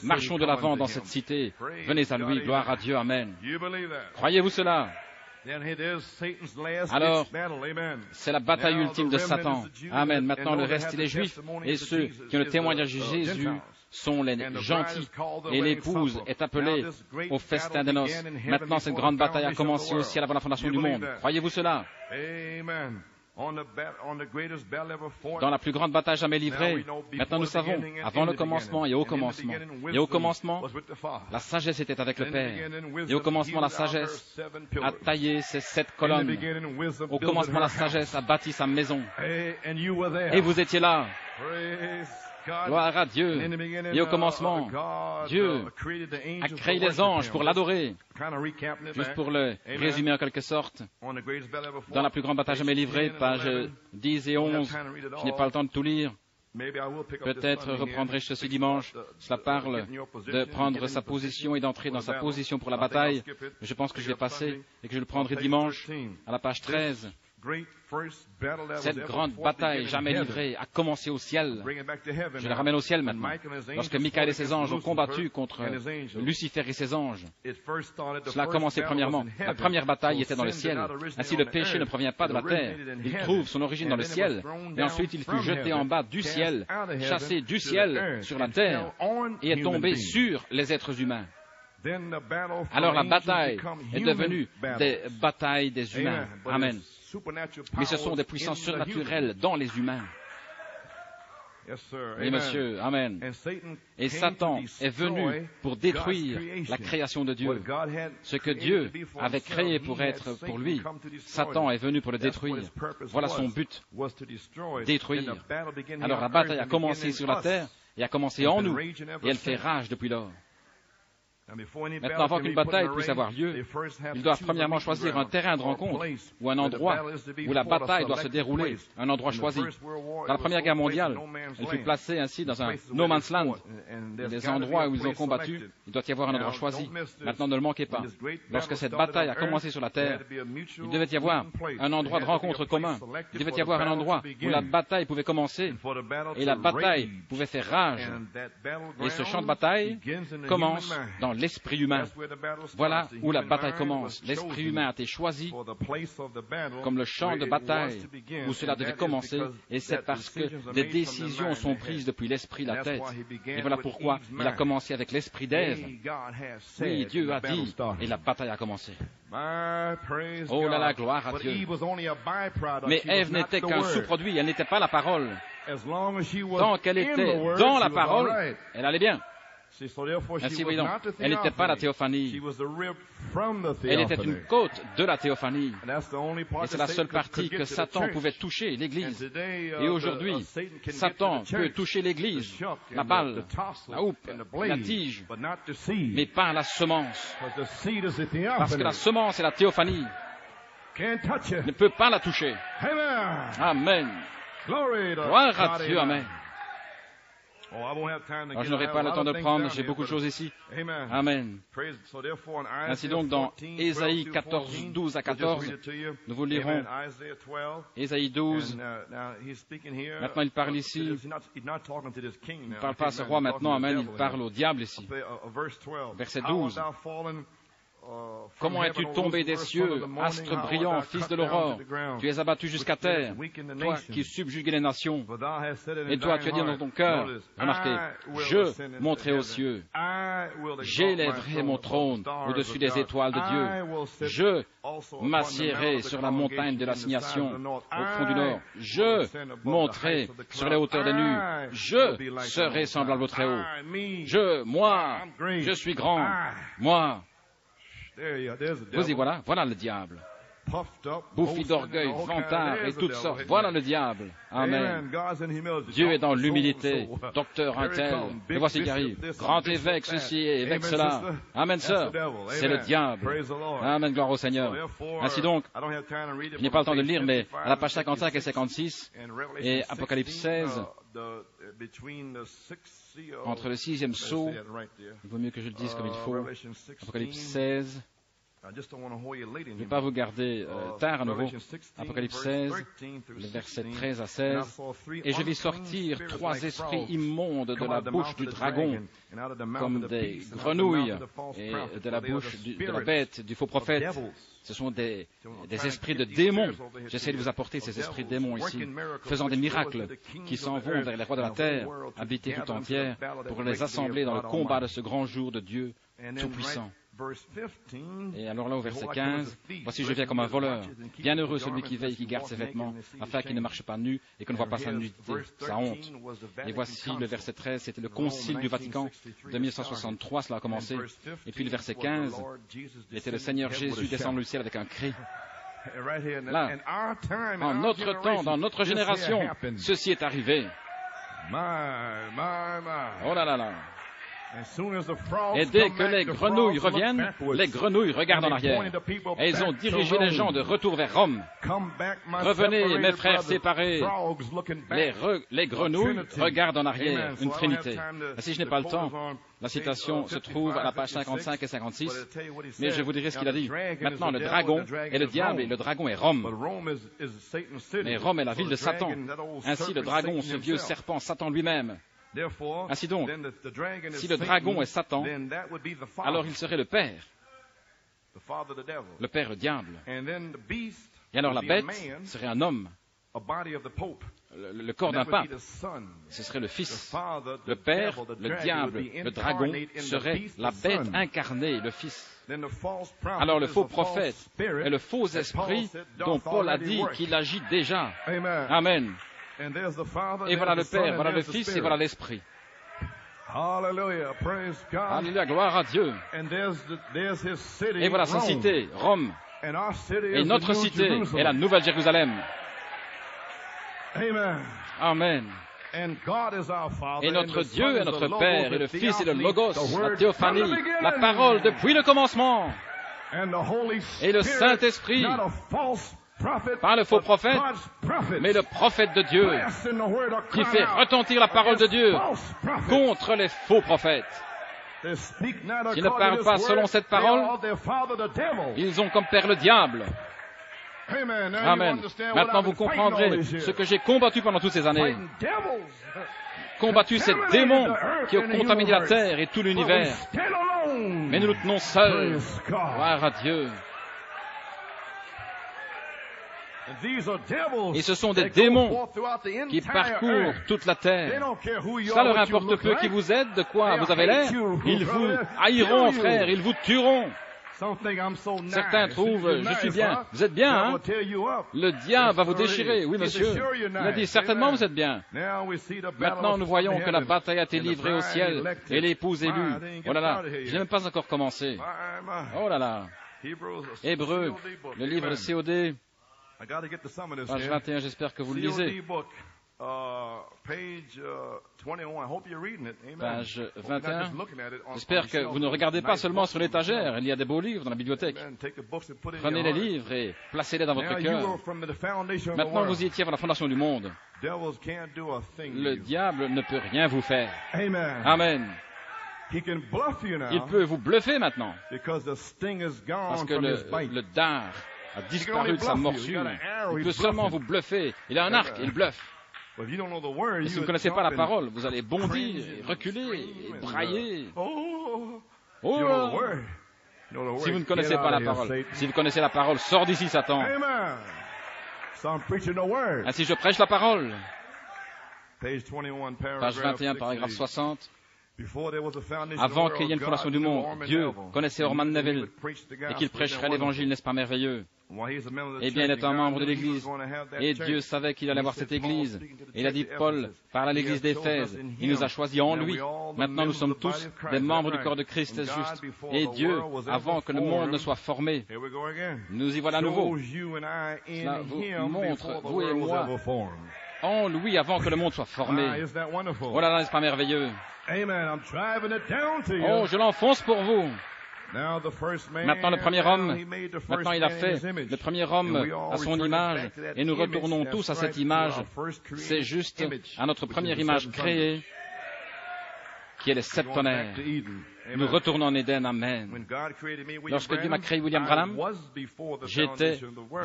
Marchons de l'avant dans cette cité. Venez à lui, gloire à Dieu. Amen. Croyez-vous cela? Alors, c'est la bataille ultime de Satan. Amen. Maintenant, le reste, il est juif. Et ceux qui ont le témoignage de Jésus sont les gentils. Et l'épouse est appelée au festin des noces. Maintenant, cette grande bataille a commencé au ciel avant la fondation du monde. Croyez-vous cela? dans la plus grande bataille jamais livrée. Maintenant nous savons, avant le commencement et au commencement. Et au commencement, la sagesse était avec le Père. Et au commencement, la sagesse a taillé ses 7 colonnes. Au commencement, la sagesse a bâti sa maison. Et vous étiez là. Gloire à Dieu. Et au commencement, Dieu a créé les anges pour l'adorer. Juste pour le résumer en quelque sorte, dans la plus grande bataille jamais livrée, pages 10 et 11, je n'ai pas le temps de tout lire. Peut-être reprendrai-je ceci dimanche. Cela parle de prendre sa position et d'entrer dans sa position pour la bataille. Je pense que je vais passer et que je le prendrai dimanche à la page 13. Cette grande bataille jamais livrée a commencé au ciel. Je la ramène au ciel maintenant. Lorsque Michaël et ses anges ont combattu contre Lucifer et ses anges, cela a commencé premièrement. La première bataille était dans le ciel. Ainsi, le péché ne provient pas de la terre. Il trouve son origine dans le ciel. Et ensuite, il fut jeté en bas du ciel, chassé du ciel sur la terre, et est tombé sur les êtres humains. Alors la bataille est devenue des batailles des humains. Amen. Mais ce sont des puissances surnaturelles dans les humains. Oui, monsieur. Amen. Et Satan est venu pour détruire la création de Dieu. Ce que Dieu avait créé pour être pour lui, Satan est venu pour le détruire. Voilà son but. Détruire. Alors la bataille a commencé sur la terre et a commencé en nous. Et elle fait rage depuis lors. Maintenant, avant qu'une bataille puisse avoir lieu, ils doivent premièrement choisir un terrain de rencontre ou un endroit où la bataille doit se dérouler, un endroit choisi. Dans la Première Guerre mondiale, elle fut placée ainsi dans un no man's land. Les endroits où ils ont combattu, il doit y avoir un endroit choisi. Maintenant, ne le manquez pas. Lorsque cette bataille a commencé sur la terre, il devait y avoir un endroit de rencontre commun. Il devait y avoir un endroit où la bataille pouvait commencer et la bataille pouvait faire rage. Et ce champ de bataille commence dans l'esprit humain. Voilà où la bataille commence. L'esprit humain a été choisi comme le champ de bataille où cela devait commencer, et c'est parce que des décisions sont prises depuis l'esprit, la tête. Et voilà pourquoi il a commencé avec l'esprit d'Ève. Oui, Dieu a dit, et la bataille a commencé. Oh là là, gloire à Dieu. Mais Ève n'était qu'un sous-produit, elle n'était pas la parole. Tant qu'elle était dans la parole, elle allait bien. Ainsi, voyons, elle n'était pas la théophanie. Elle était une côte de la théophanie. Et c'est la seule partie que Satan pouvait toucher, l'Église. Et aujourd'hui, Satan peut toucher l'Église, la balle, la houppe, la tige, mais pas la semence. Parce que la semence et la théophanie ne peut pas la toucher. Amen. Gloire à Dieu, amen. Alors, je n'aurai pas le temps de le prendre, j'ai beaucoup de choses ici. Amen. Ainsi donc, dans Ésaïe 14, 12 à 14, nous vous lirons Ésaïe 12. Maintenant, il parle ici. Il ne parle pas à ce roi maintenant, amen, il parle au diable ici. Verset 12. Comment es-tu tombé des cieux, astre brillant, fils de l'aurore? Tu es abattu jusqu'à terre, toi qui subjugues les nations. Et toi, tu as dit dans ton cœur, remarquez, je monterai aux cieux, j'élèverai mon trône au-dessus des étoiles de Dieu, je m'assiérai sur la montagne de l'assignation au fond du nord, je monterai sur les hauteurs des nues, je serai semblable au Très-Haut, moi, je suis grand, moi. Vous y voilà, voilà le diable. Bouffi d'orgueil, vantard et toutes sortes. Voilà le diable. Amen. Dieu est dans l'humilité. Docteur un tel. Et voici qui arrive. Grand évêque ceci et évêque cela. Amen, sœur. C'est le diable. Amen, gloire au Seigneur. Ainsi donc, je n'ai pas le temps de le lire, mais à la page 55 et 56 et Apocalypse 16, entre le 6e sceau, il vaut mieux que je le dise comme il faut, Apocalypse 16, je ne vais pas vous garder tard à nouveau, Apocalypse 16, le verset 13 à 16, et je vis sortir 3 esprits immondes de la bouche du dragon, comme des grenouilles, et de la bouche de la bête, du faux prophète. Ce sont des esprits de démons. J'essaie de vous apporter ces esprits de démons ici, faisant des miracles qui s'en vont vers les rois de la terre, habités tout entière, pour les assembler dans le combat de ce grand jour de Dieu Tout-Puissant. Et alors là, au verset 15, « Voici, je viens comme un voleur. Bienheureux celui qui veille et qui garde ses vêtements, afin qu'il ne marche pas nu et que ne voit pas sa nudité, sa honte. » Et voici le verset 13, c'était le Concile du Vatican de 1963, cela a commencé. Et puis le verset 15, était le Seigneur Jésus descendant du ciel avec un cri. Là, en notre temps, dans notre génération, ceci est arrivé. Oh là là là. Et dès que les grenouilles reviennent, les grenouilles regardent en arrière. Et ils ont dirigé les gens de retour vers Rome. Revenez, mes frères séparés. Les grenouilles regardent en arrière, une trinité. Si je n'ai pas le temps, la citation se trouve à la page 55 et 56, mais je vous dirai ce qu'il a dit. Maintenant, le dragon est le diable et le dragon est Rome. Mais Rome est la ville de Satan. Ainsi, le dragon, ce vieux serpent, Satan lui-même. Ainsi donc, si le dragon est Satan, alors il serait le père le diable. Et alors la bête serait un homme, le corps d'un pape, ce serait le fils. Le père, le diable, le dragon serait la bête incarnée, le fils. Alors le faux prophète est le faux esprit dont Paul a dit qu'il agit déjà. Amen. Et voilà le Père, voilà le Fils et voilà l'Esprit. Alléluia, gloire à Dieu. Et voilà sa cité, Rome. Et notre cité est la Nouvelle Jérusalem. Amen. Et notre Dieu est notre Père, et le Fils est le Logos, la théophanie, la parole depuis le commencement. Et le Saint-Esprit, pas le faux prophète, mais le prophète de Dieu, qui fait retentir la parole de Dieu contre les faux prophètes, qui ne parlent pas selon cette parole. Ils ont comme père le diable. Amen. Maintenant, vous comprendrez ce que j'ai combattu pendant toutes ces années. Combattu ces démons qui ont contaminé la terre et tout l'univers. Mais nous nous tenons seuls. Gloire à Dieu. Et ce sont des démons qui parcourent toute la terre. Ça leur importe peu qui vous êtes, de quoi vous avez l'air. Ils vous haïront, frère, ils vous tueront. Certains trouvent, je suis bien. Vous êtes bien, hein? Le diable va vous déchirer. Oui, monsieur. Il a dit, certainement vous êtes bien. Maintenant, nous voyons que la bataille a été livrée au ciel et l'épouse élue. Oh là là, je n'ai même pas encore commencé. Oh là là. Hébreux, le livre de COD, page 21, j'espère que vous le lisez. Page 21. J'espère que vous ne regardez pas seulement sur l'étagère. Il y a des beaux livres dans la bibliothèque. Prenez les livres et placez-les dans votre cœur. Maintenant, vous y étiez avant la fondation du monde. Le diable ne peut rien vous faire. Amen. Il peut vous bluffer maintenant. Parce que le dard a disparu de sa morsure. Il peut seulement vous bluffer. Il a un arc, il bluffe. Et si vous ne connaissez pas la parole, vous allez bondir, reculer, et brailler. Oh. Si vous ne connaissez pas la parole, si vous connaissez la parole, sors d'ici, Satan. Ainsi je prêche la parole. Page 21, paragraphe 60. Avant qu'il y ait une fondation du monde, Dieu connaissait Orman Neville et qu'il prêcherait l'évangile, n'est-ce pas merveilleux? Eh bien, il est un membre de l'Église et Dieu savait qu'il allait avoir cette Église. Et il a dit, Paul parle à l'Église d'Éphèse. Il nous a choisis en lui. Maintenant, nous sommes tous des membres du corps de Christ juste. Et Dieu, avant que le monde ne soit formé, nous y voilà à nouveau. Cela vous montre, vous et moi, en lui avant que le monde soit formé. Oh là là, n'est-ce pas merveilleux? Oh, je l'enfonce pour vous. Maintenant, le premier homme, maintenant il a fait le premier homme à son image, et nous retournons tous à cette image. C'est juste à notre première image créée, qui est le septonnaire. Nous retournons en Éden, amen. Lorsque Dieu m'a créé William Branham,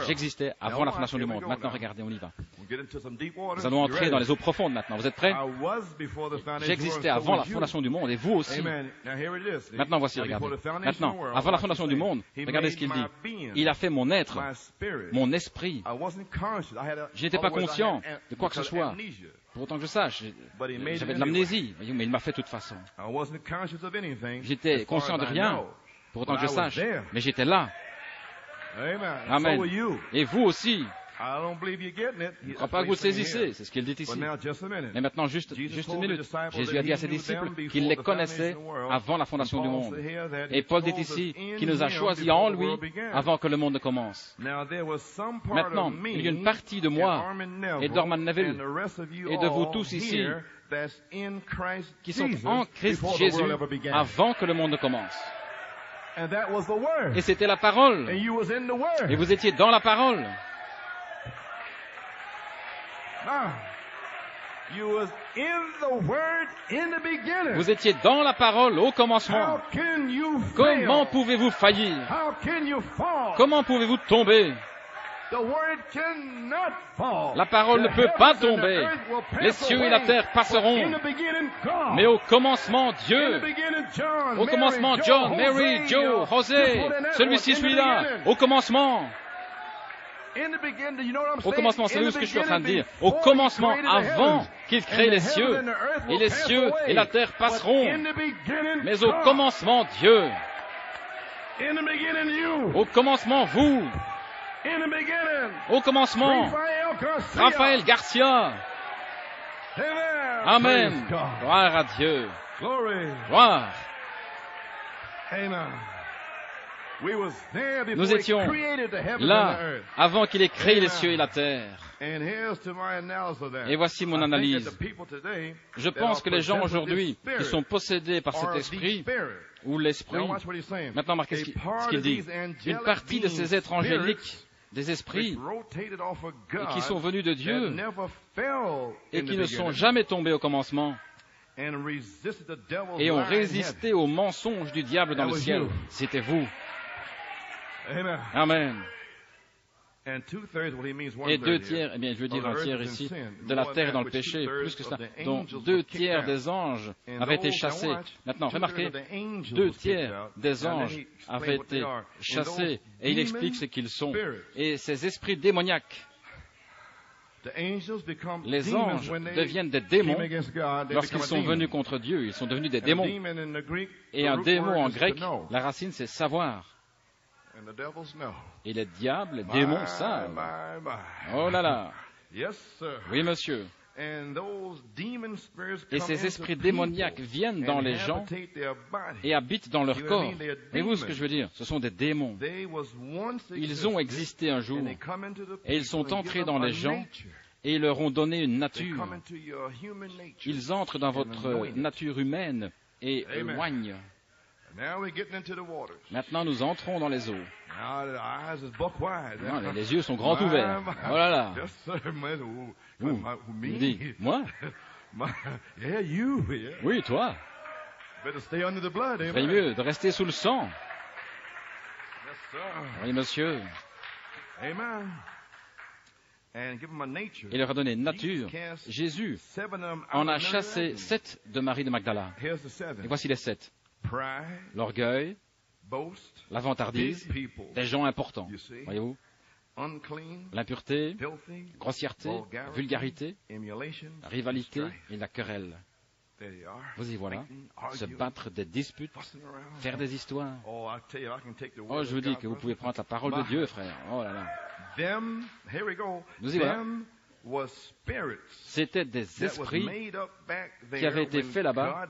j'existais avant la fondation du monde. Maintenant, regardez, on y va. Nous allons entrer dans les eaux profondes maintenant. Vous êtes prêts? J'existais avant la fondation du monde, et vous aussi. Maintenant, voici, regardez. Maintenant, avant la fondation du monde, regardez ce qu'il dit. Il a fait mon être, mon esprit. Je n'étais pas conscient de quoi que ce soit. Pour autant que je sache, j'avais de l'amnésie, mais il m'a fait de toute façon. J'étais conscient de rien, pour autant que je sache. Mais j'étais là. Amen. Et vous aussi. Je ne crois pas que vous le saisissez, c'est ce qu'il dit ici. Mais maintenant, juste une minute. Jésus a dit à ses disciples qu'il les connaissait avant la fondation du monde. Et Paul dit ici qu'il nous a choisis en lui avant que le monde ne commence. Maintenant, il y a une partie de moi et d'Orman Neville et de vous tous ici qui sont en Christ Jésus avant que le monde ne commence. Et c'était la parole. Et vous étiez dans la parole. Vous étiez dans la parole au commencement. Comment pouvez-vous faillir? Comment pouvez-vous tomber? La parole ne peut pas tomber. Les cieux et la terre passeront. Mais au commencement, Dieu. Au commencement, John, Mary, Joe, José, celui-ci, celui-là. Au commencement. Au commencement, savez-vous ce que je suis en train de dire? Au commencement, avant qu'il crée les cieux et la terre passeront. Mais au commencement, Dieu. Au commencement, vous. Au commencement, Raphaël Garcia. Amen. Gloire à Dieu. Gloire. Nous étions là avant qu'il ait créé les cieux et la terre. Et voici mon analyse. Je pense que les gens aujourd'hui qui sont possédés par cet esprit, ou l'esprit, maintenant remarquez ce qu'il dit, une partie de ces êtres angéliques, des esprits, et qui sont venus de Dieu, et qui ne sont jamais tombés au commencement, et ont résisté aux mensonges du diable dans le ciel. C'était vous. Amen. Et 2 tiers, eh bien, je veux dire un tiers ici, de la terre dans le péché, plus que cela, dont 2 tiers des anges avaient été chassés. Maintenant, remarquez, 2 tiers des anges avaient été chassés, et il explique ce qu'ils sont. Et ces esprits démoniaques, les anges deviennent des démons lorsqu'ils sont venus contre Dieu. Ils sont devenus des démons. Et un démon en grec, la racine, c'est savoir. Et les diables, les démons savent. Oh là là. Oui, monsieur. Et ces esprits démoniaques viennent dans les gens et habitent dans leur corps. Et vous, ce que je veux dire, ce sont des démons. Ils ont existé un jour et ils sont entrés dans les gens et ils leur ont donné une nature. Ils entrent dans votre nature humaine et loignent. Maintenant, nous entrons dans les eaux. Non, les yeux sont grands ouverts. Oh là là. Il dit, moi? Oui, toi. Il ferait mieux de rester sous le sang. Oui, monsieur. Et leur a donné une nature. Jésus en a chassé 7 de Marie de Magdala. Et voici les 7. L'orgueil, la vantardise, des gens importants, voyez-vous, l'impureté, grossièreté, vulgarité, la rivalité et la querelle. Vous y voilà, se battre des disputes, faire des histoires. Oh, je vous dis que vous pouvez prendre la parole de Dieu, frère. Oh là là. Nous y voilà. C'était des esprits qui avaient été faits là-bas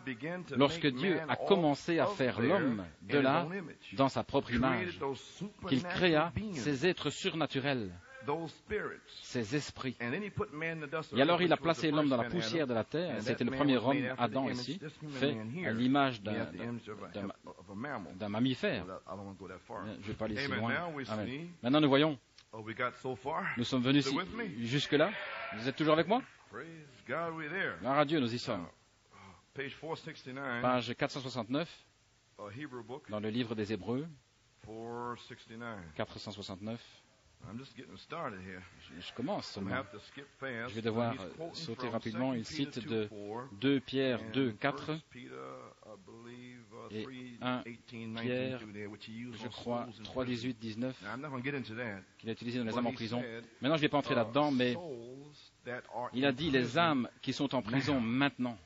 lorsque Dieu a commencé à faire l'homme de là dans sa propre image, qu'il créa ces êtres surnaturels, ces esprits. Et alors il a placé l'homme dans la poussière de la terre, c'était le premier homme, Adam ici, fait à l'image d'un mammifère. Je ne vais pas aller si loin. Amen. Maintenant nous voyons. Nous sommes venus jusque-là. Vous êtes toujours avec moi? Gloire à Dieu, nous y sommes. Page 469, dans le livre des Hébreux. 469. Je commence seulement. Je vais devoir sauter rapidement. Il cite de 2 Pierre 2, 4 et 1 Pierre, je crois, 3, 18, 19, qu'il a utilisé dans les âmes en prison. Maintenant, je ne vais pas entrer là-dedans, mais il a dit les âmes qui sont en prison maintenant.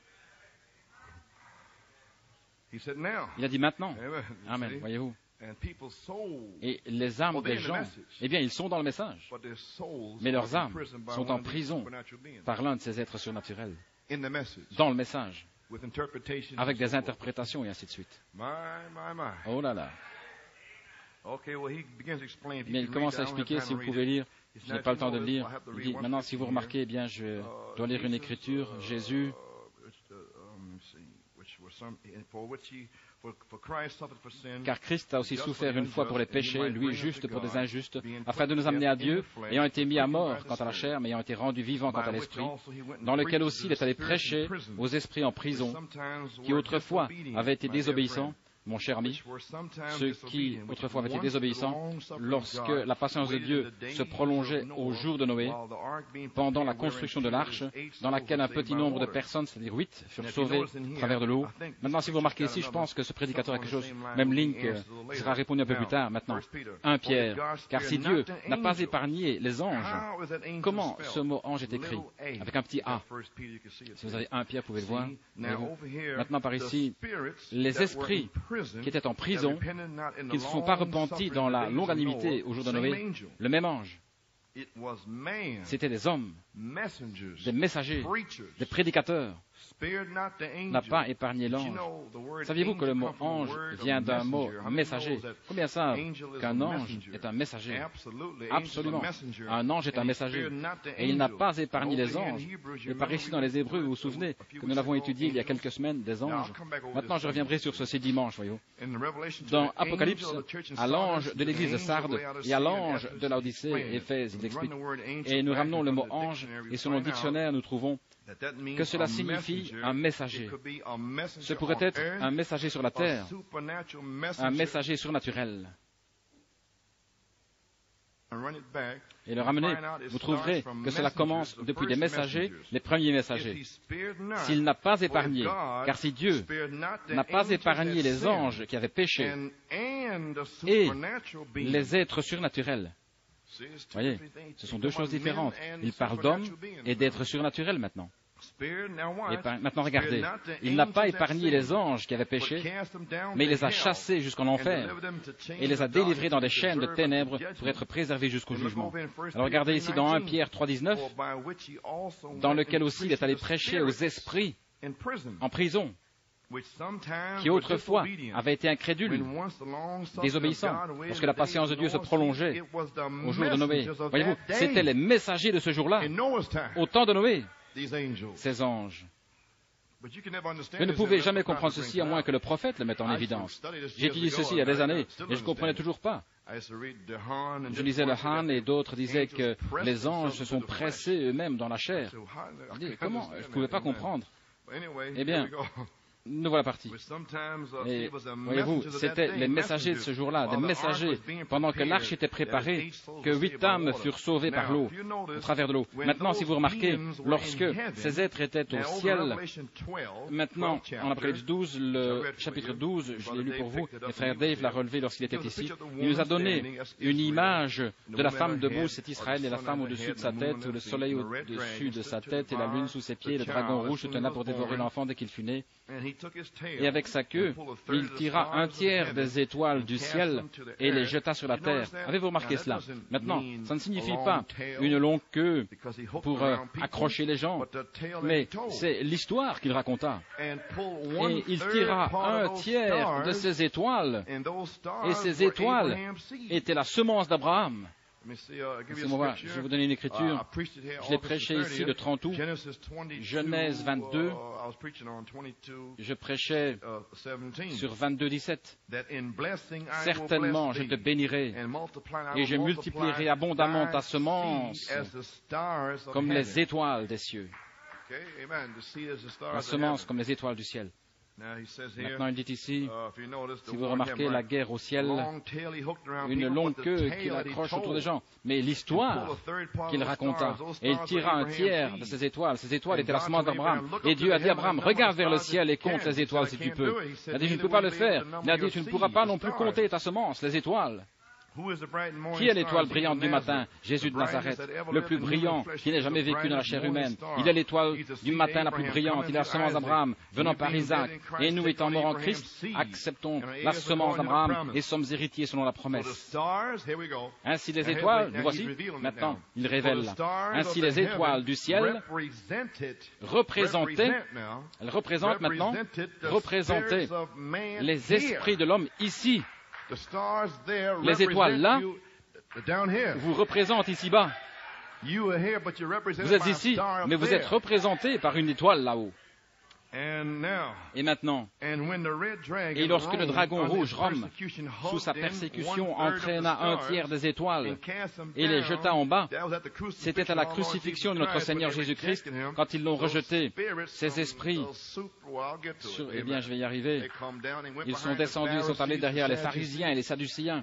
Il a dit maintenant. Amen, voyez-vous. Et les âmes des gens, eh bien, ils sont dans le message, mais leurs âmes sont en prison par l'un de ces êtres surnaturels, dans le message, avec des interprétations et ainsi de suite. Oh là là. Mais il commence à expliquer, si vous pouvez lire, je n'ai pas le temps de le lire, il dit, maintenant si vous remarquez, eh bien, je dois lire une écriture, Jésus, car Christ a aussi souffert une fois pour les péchés, lui juste pour des injustes, afin de nous amener à Dieu, ayant été mis à mort quant à la chair, mais ayant été rendu vivant quant à l'esprit, dans lequel aussi il est allé prêcher aux esprits en prison, qui autrefois avaient été désobéissants, mon cher ami, ceux qui autrefois avaient été désobéissants, lorsque la patience de Dieu se prolongeait au jour de Noé, pendant la construction de l'arche, dans laquelle un petit nombre de personnes, c'est-à-dire 8, furent sauvées à travers de l'eau. Maintenant, si vous remarquez ici, je pense que ce prédicateur a quelque chose, même Link sera répondu un peu plus tard. Maintenant, 1 Pierre, car si Dieu n'a pas épargné les anges, comment ce mot ange est écrit? Avec un petit A. Si vous avez 1 Pierre, vous pouvez le voir. Maintenant, par ici, les esprits qui étaient en prison, qui ne se sont pas repentis dans la longanimité au jour de Noé, le même ange. C'était des hommes, des messagers, des prédicateurs, n'a pas épargné l'ange. Saviez-vous que le mot ange vient d'un mot messager? Combien savent qu'un ange est un messager? Absolument. Un ange est un messager. Et il n'a pas épargné les anges. Et par ici dans les Hébreux, vous vous souvenez que nous l'avons étudié il y a quelques semaines, des anges. Maintenant, je reviendrai sur ceci dimanche, voyez-vous. Dans Apocalypse, à l'ange de l'église de Sardes et à l'ange de l'Odyssée, Éphèse, il explique. Et nous ramenons le mot ange, et selon le dictionnaire, nous trouvons que cela signifie un messager. Ce pourrait être un messager sur la terre, un messager surnaturel. Et le ramener, vous trouverez que cela commence depuis des messagers, les premiers messagers. S'il n'a pas épargné, car si Dieu n'a pas épargné les anges qui avaient péché et les êtres surnaturels, voyez, ce sont deux choses différentes. Il parle d'hommes et d'êtres surnaturels maintenant. Maintenant, regardez, il n'a pas épargné les anges qui avaient péché, mais il les a chassés jusqu'en enfer et les a délivrés dans des chaînes de ténèbres pour être préservés jusqu'au jugement. Alors regardez ici dans 1 Pierre 3,19, dans lequel aussi il est allé prêcher aux esprits en prison, qui autrefois avaient été incrédules, désobéissants, lorsque la patience de Dieu se prolongeait au jour de Noé. Voyez-vous, c'étaient les messagers de ce jour-là, au temps de Noé, ces anges. Vous ne pouvez jamais comprendre ceci à moins que le prophète le mette en évidence. J'ai étudié ceci il y a des années, et je ne comprenais toujours pas. Je lisais le Han et d'autres disaient que les anges se sont pressés eux-mêmes dans la chair. Je dis, comment? Je ne pouvais pas comprendre. Eh bien, nous voilà partis. Et voyez-vous, c'étaient les messagers de ce jour-là, des messagers, pendant que l'arche était préparée, que 8 âmes furent sauvées par l'eau, au travers de l'eau. Maintenant, si vous remarquez, lorsque ces êtres étaient au ciel, maintenant, en Apocalypse 12, le chapitre 12, je l'ai lu pour vous, et frère Dave l'a relevé lorsqu'il était ici, il nous a donné une image de la femme debout, c'est Israël, et la femme au-dessus de sa tête, le soleil au-dessus de sa tête, et la lune sous ses pieds, et le dragon rouge se tenait pour dévorer l'enfant dès qu'il fut né. Et avec sa queue, il tira un tiers des étoiles du ciel et les jeta sur la terre. Avez-vous remarqué cela? Maintenant, ça ne signifie pas une longue queue pour accrocher les gens, mais c'est l'histoire qu'il raconta. Et il tira un tiers de ces étoiles, et ces étoiles étaient la semence d'Abraham. Laissez-moi, je vais vous donner une écriture. Je l'ai prêché ici le 30 août, Genèse 22. Je prêchais sur 22, 17. Certainement, je te bénirai et je multiplierai abondamment ta semence comme les étoiles des cieux. La semence comme les étoiles du ciel. Maintenant, il dit ici, si vous remarquez la guerre au ciel, une longue queue qu'il accroche autour des gens, mais l'histoire qu'il raconta, et il tira un tiers de ces étoiles étaient la semence d'Abraham, et Dieu a dit à Abraham, regarde vers le ciel et compte les étoiles si tu peux. Il a dit, je ne peux pas le faire. Il a dit, tu ne pourras pas non plus compter ta semence, les étoiles. Qui est l'étoile brillante du matin? Jésus de Nazareth, le plus brillant qui n'ait jamais vécu dans la chair humaine. Il est l'étoile du matin la plus brillante. Il est la semence d'Abraham, venant par Isaac. Et nous, étant morts en Christ, acceptons la semence d'Abraham et sommes héritiers selon la promesse. Ainsi les étoiles, nous voici, maintenant, il révèle là. Ainsi les étoiles du ciel représentaient les esprits de l'homme ici. Les étoiles là vous représentent ici-bas. Vous êtes ici, mais vous êtes représentés par une étoile là-haut. Et maintenant, et lorsque le dragon rouge Rome, sous sa persécution, entraîna un tiers des étoiles et les jeta en bas, c'était à la crucifixion de notre Seigneur Jésus-Christ, quand ils l'ont rejeté, ces esprits, eh bien je vais y arriver, ils sont descendus, ils sont allés derrière les pharisiens et les sadduciens,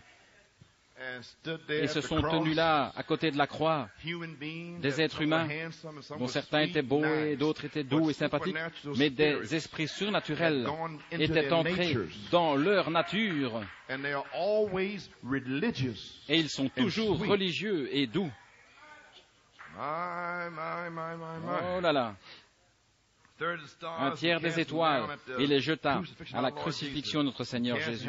et se sont tenus là, à côté de la croix, des êtres humains, dont certains étaient beaux et d'autres étaient doux et sympathiques, mais des esprits surnaturels étaient entrés dans leur nature, et ils sont toujours religieux et doux. Oh là là! Un tiers des étoiles, et les jeta à la crucifixion de notre Seigneur Jésus.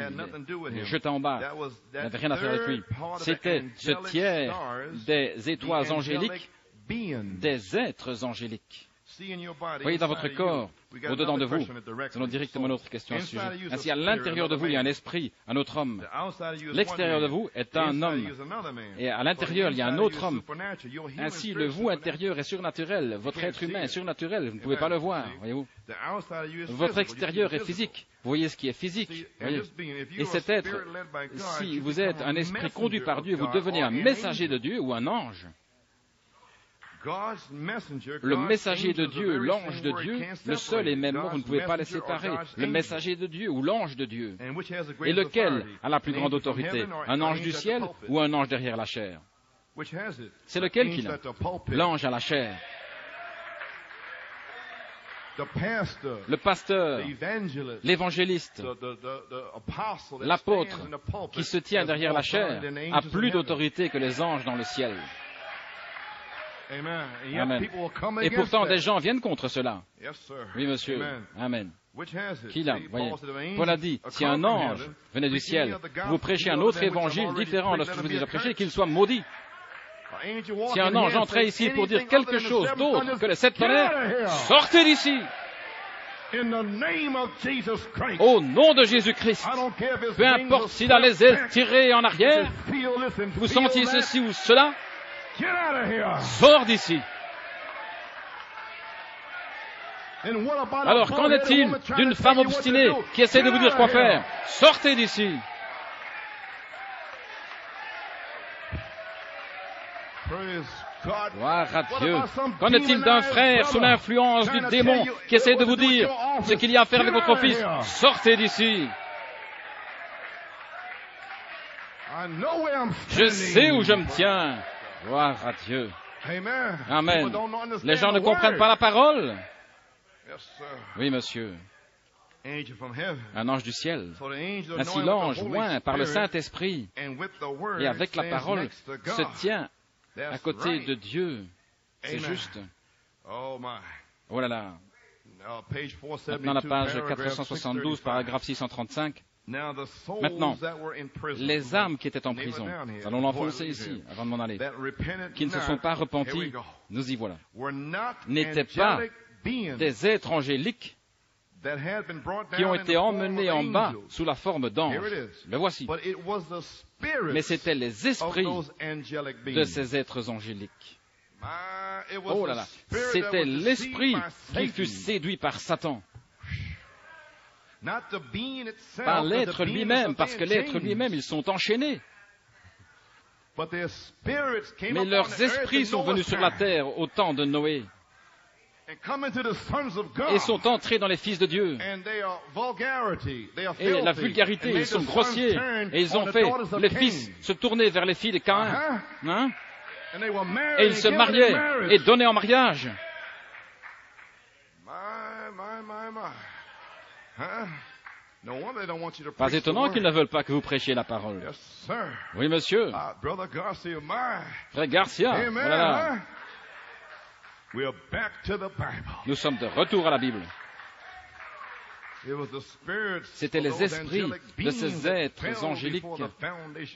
Les jeta en bas, il n'avait rien à faire avec lui. C'était ce tiers des étoiles angéliques, des êtres angéliques. Voyez dans votre corps, au-dedans de vous, c'est directement notre question à ce sujet. Ainsi, à l'intérieur de vous, il y a un esprit, un autre homme. L'extérieur de vous est un homme. Et à l'intérieur, il y a un autre homme. Ainsi, le vous intérieur est surnaturel. Votre être humain est surnaturel. Vous ne pouvez pas le voir, voyez-vous. Votre extérieur est physique. Vous voyez ce qui est physique. Voyez. Et cet être, si vous êtes un esprit conduit par Dieu, vous devenez un messager de Dieu ou un ange. Le messager de Dieu, l'ange de Dieu, le seul et même mot, vous ne pouvez pas les séparer. Le messager de Dieu ou l'ange de Dieu. Et lequel a la plus grande autorité? Un ange du ciel ou un ange derrière la chair? C'est lequel qu'il a? L'ange à la chair. Le pasteur, l'évangéliste, l'apôtre qui se tient derrière la chair a plus d'autorité que les anges dans le ciel. Amen. Et pourtant, des gens viennent contre cela. Oui, monsieur. Amen. Qui l'a? Voyez. Paul a dit, si un ange venait du ciel, vous prêchez un autre évangile différent de ce que je vous ai déjà prêché, qu'il soit maudit. Si un ange entrait ici pour dire quelque chose d'autre que les 7 tonnerres, sortez d'ici! Au nom de Jésus-Christ, peu importe s'il a les ailes tirées en arrière, vous sentiez ceci ou cela, sors d'ici. Alors, qu'en est-il d'une femme obstinée qui essaie de vous dire quoi faire? Sortez d'ici. Gloire à Dieu. Qu'en est-il d'un frère sous l'influence du démon qui essaie de vous dire ce qu'il y a à faire avec votre fils? Sortez d'ici. Je sais où je me tiens. Gloire à Dieu. Amen. Les gens ne comprennent pas la parole. Oui, monsieur. Un ange du ciel. Ainsi l'ange, oint par le Saint-Esprit et avec la parole, se tient à côté de Dieu. C'est juste. Oh là là. Maintenant la page 472, paragraphe 635. Maintenant, les âmes qui étaient en prison, nous allons l'enfoncer ici, avant de m'en aller, qui ne se sont pas repentis, nous y voilà, n'étaient pas des êtres angéliques qui ont été emmenés en bas sous la forme d'anges. Le voici. Mais c'étaient les esprits de ces êtres angéliques. Oh là là, c'était l'esprit qui fut séduit par Satan. Par l'être lui-même, parce que l'être lui-même, ils sont enchaînés. Mais leurs esprits sont venus sur la terre au temps de Noé et sont entrés dans les fils de Dieu. Et la vulgarité, ils sont grossiers et ils ont fait les fils se tourner vers les filles de Caïn. Hein? Et ils se mariaient et donnaient en mariage. Pas étonnant qu'ils ne veulent pas que vous prêchiez la parole. Oui, monsieur. Frère Garcia. Voilà. Nous sommes de retour à la Bible. C'étaient les esprits de ces êtres angéliques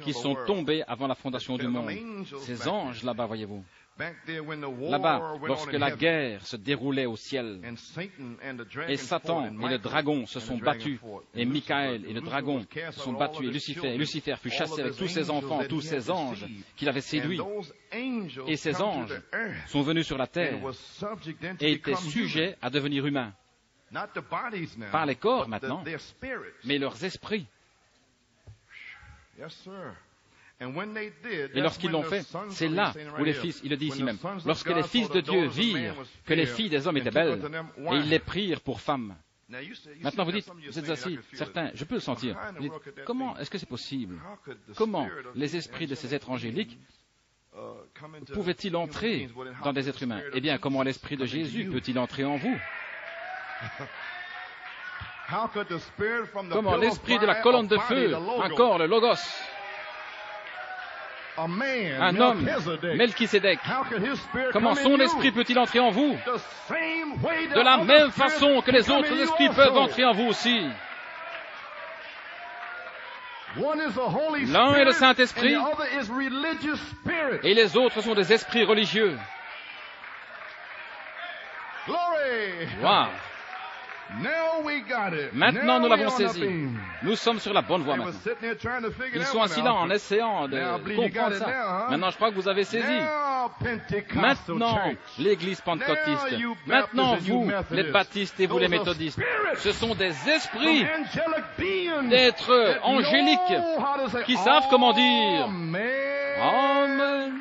qui sont tombés avant la fondation du monde. Ces anges là-bas, voyez-vous. Là-bas, lorsque la guerre se déroulait au ciel, et Satan et le dragon se sont battus, et Michael et le dragon se sont battus, et Lucifer fut chassé avec tous ses enfants, tous ses anges qu'il avait séduits. Et ces anges sont venus sur la terre et étaient sujets à devenir humains. Pas les corps maintenant, mais leurs esprits. Et lorsqu'ils l'ont fait, c'est là où les fils, il le dit ici même, lorsque les fils de Dieu virent que les filles des hommes étaient belles, et ils les prirent pour femmes. Maintenant vous dites, vous êtes assis, certains, je peux le sentir. Vous dites, comment est-ce que c'est possible? Comment les esprits de ces êtres angéliques pouvaient-ils entrer dans des êtres humains? Eh bien, comment l'esprit de Jésus peut-il entrer en vous? Comment l'esprit de la colonne de feu, encore le Logos, un homme, Melchisédek, comment son esprit peut-il entrer en vous? De la même façon que les autres esprits peuvent entrer en vous aussi. L'un est le Saint-Esprit et les autres sont des esprits religieux. Gloire. Maintenant, nous l'avons saisi. Nous sommes sur la bonne voie maintenant. Ils sont assis là en essayant de comprendre ça. Maintenant, je crois que vous avez saisi. Maintenant, l'Église pentecôtiste. Maintenant, vous, les baptistes et vous, les méthodistes. Ce sont des esprits d'êtres angéliques qui savent comment dire Amen.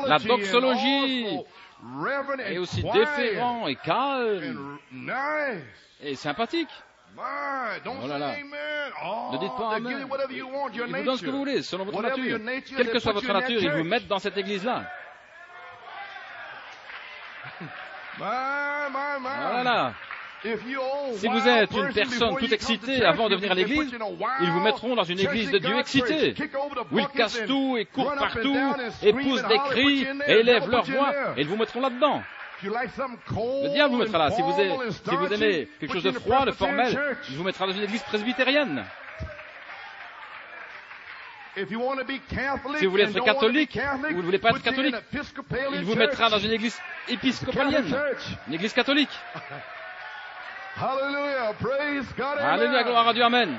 La doxologie est aussi déférent et calme et sympathique. Oh là là. Ne dites pas Amen. Ils vous donnent ce que vous voulez, selon votre nature. Quelle que soit votre nature, ils vous mettent dans cette église-là. Voilà. Si vous êtes une personne toute excitée avant de venir à l'église, ils vous mettront dans une église de Dieu excitée, où ils cassent tout et courent partout, et poussent des cris, et élèvent leur voix, et ils vous mettront là-dedans. Le diable vous mettra là. Si vous aimez quelque chose de froid, de formel, il vous mettra dans une église presbytérienne. Si vous voulez être catholique, ou vous ne voulez pas être catholique, il vous mettra dans une église épiscopalienne, une église catholique. Alléluia, gloire à Dieu, amen.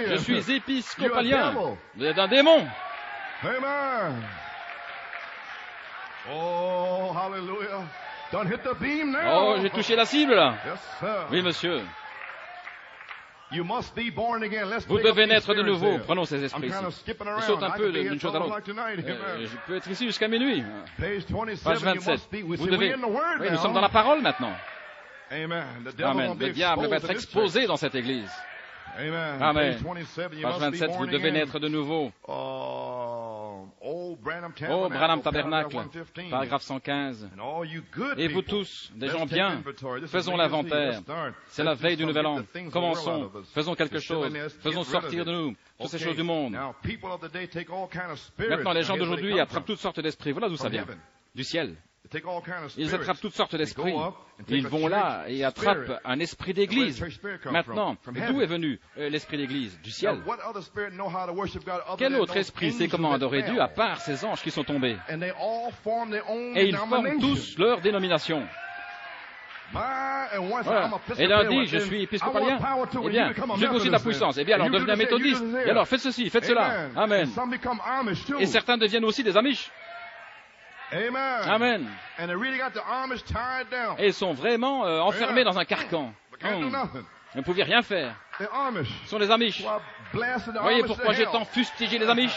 Je suis épiscopalien. Vous êtes un démon. Amen. Oh, hallelujah. Don't hit the beam now. Oh, j'ai touché la cible là. Yes, sir. Oui, monsieur. You must be born again. Let's Vous pick up devez these naître de spirits nouveau. there. Prenons ces I'm esprits kind of ici. skipping Je around. saute un I peu could be d'une here chose à so l'autre. like tonight. Amen. Je peux être ici jusqu'à minuit. Page 27, Page you 27. must be. We Vous see devez... we're in the word Oui, now. nous sommes dans la parole maintenant. Amen. The devil Amen. will be Le diable va être exposed in this exposé church. dans cette église. Amen. Amen. Page 27, you Page must be 27, vous born devez again. naître de nouveau. Oh, Branham Tabernacle, paragraphe 115. paragraphe 115. And all you good Et vous people, tous, des let's gens take bien, inventory. This is faisons New Year's Eve. l'inventaire. Let's start. C'est la Let's veille do du Nouvel some An. good things in the Commençons, world out of us. faisons quelque Let's chose, get faisons rid of sortir it. de nous toutes ces Okay. choses du monde. Now, people of the day take all kind of spirits. Maintenant, les gens Now, here's where d'aujourd'hui they come attrapent from. toutes sortes d'esprits. Voilà d'où ça From vient. heaven. Du ciel. They take all kind of Ils spirits. attrapent toutes sortes They d'esprits. go up and take Ils a vont church là et attrapent spirit. un esprit And where d'église. did church spirit come Maintenant, from? From d'où heaven. est venu l'esprit d'église? Du Now, ciel. what other spirit know how to worship God other Quel than autre those esprit sait angels comment that adorer fell? Dieu à part ces anges qui sont tombés? And they all form their own Et ils forment denomination. tous leur dénomination. And once Voilà. I'm Episcopalian, Et l'un dit, je then suis I épiscopalien. want power too. Eh And bien, you become a je veux aussi de la Methodist puissance. then. Eh bien, alors And you devenez un do the same, méthodiste. you do the Et same. alors faites ceci, faites cela. Amen. Amen. And some become Amish too. Et certains deviennent aussi des Amish. Amen. Amen. And they really got the Amish tied down. Et ils sont vraiment enfermés dans un carcan. They can't do nothing. Vous ne pouviez rien faire. They're Amish. Ce sont les Amish. Well, blasted the Voyez Amish pourquoi to j'ai hell. tant fustigé les Amish.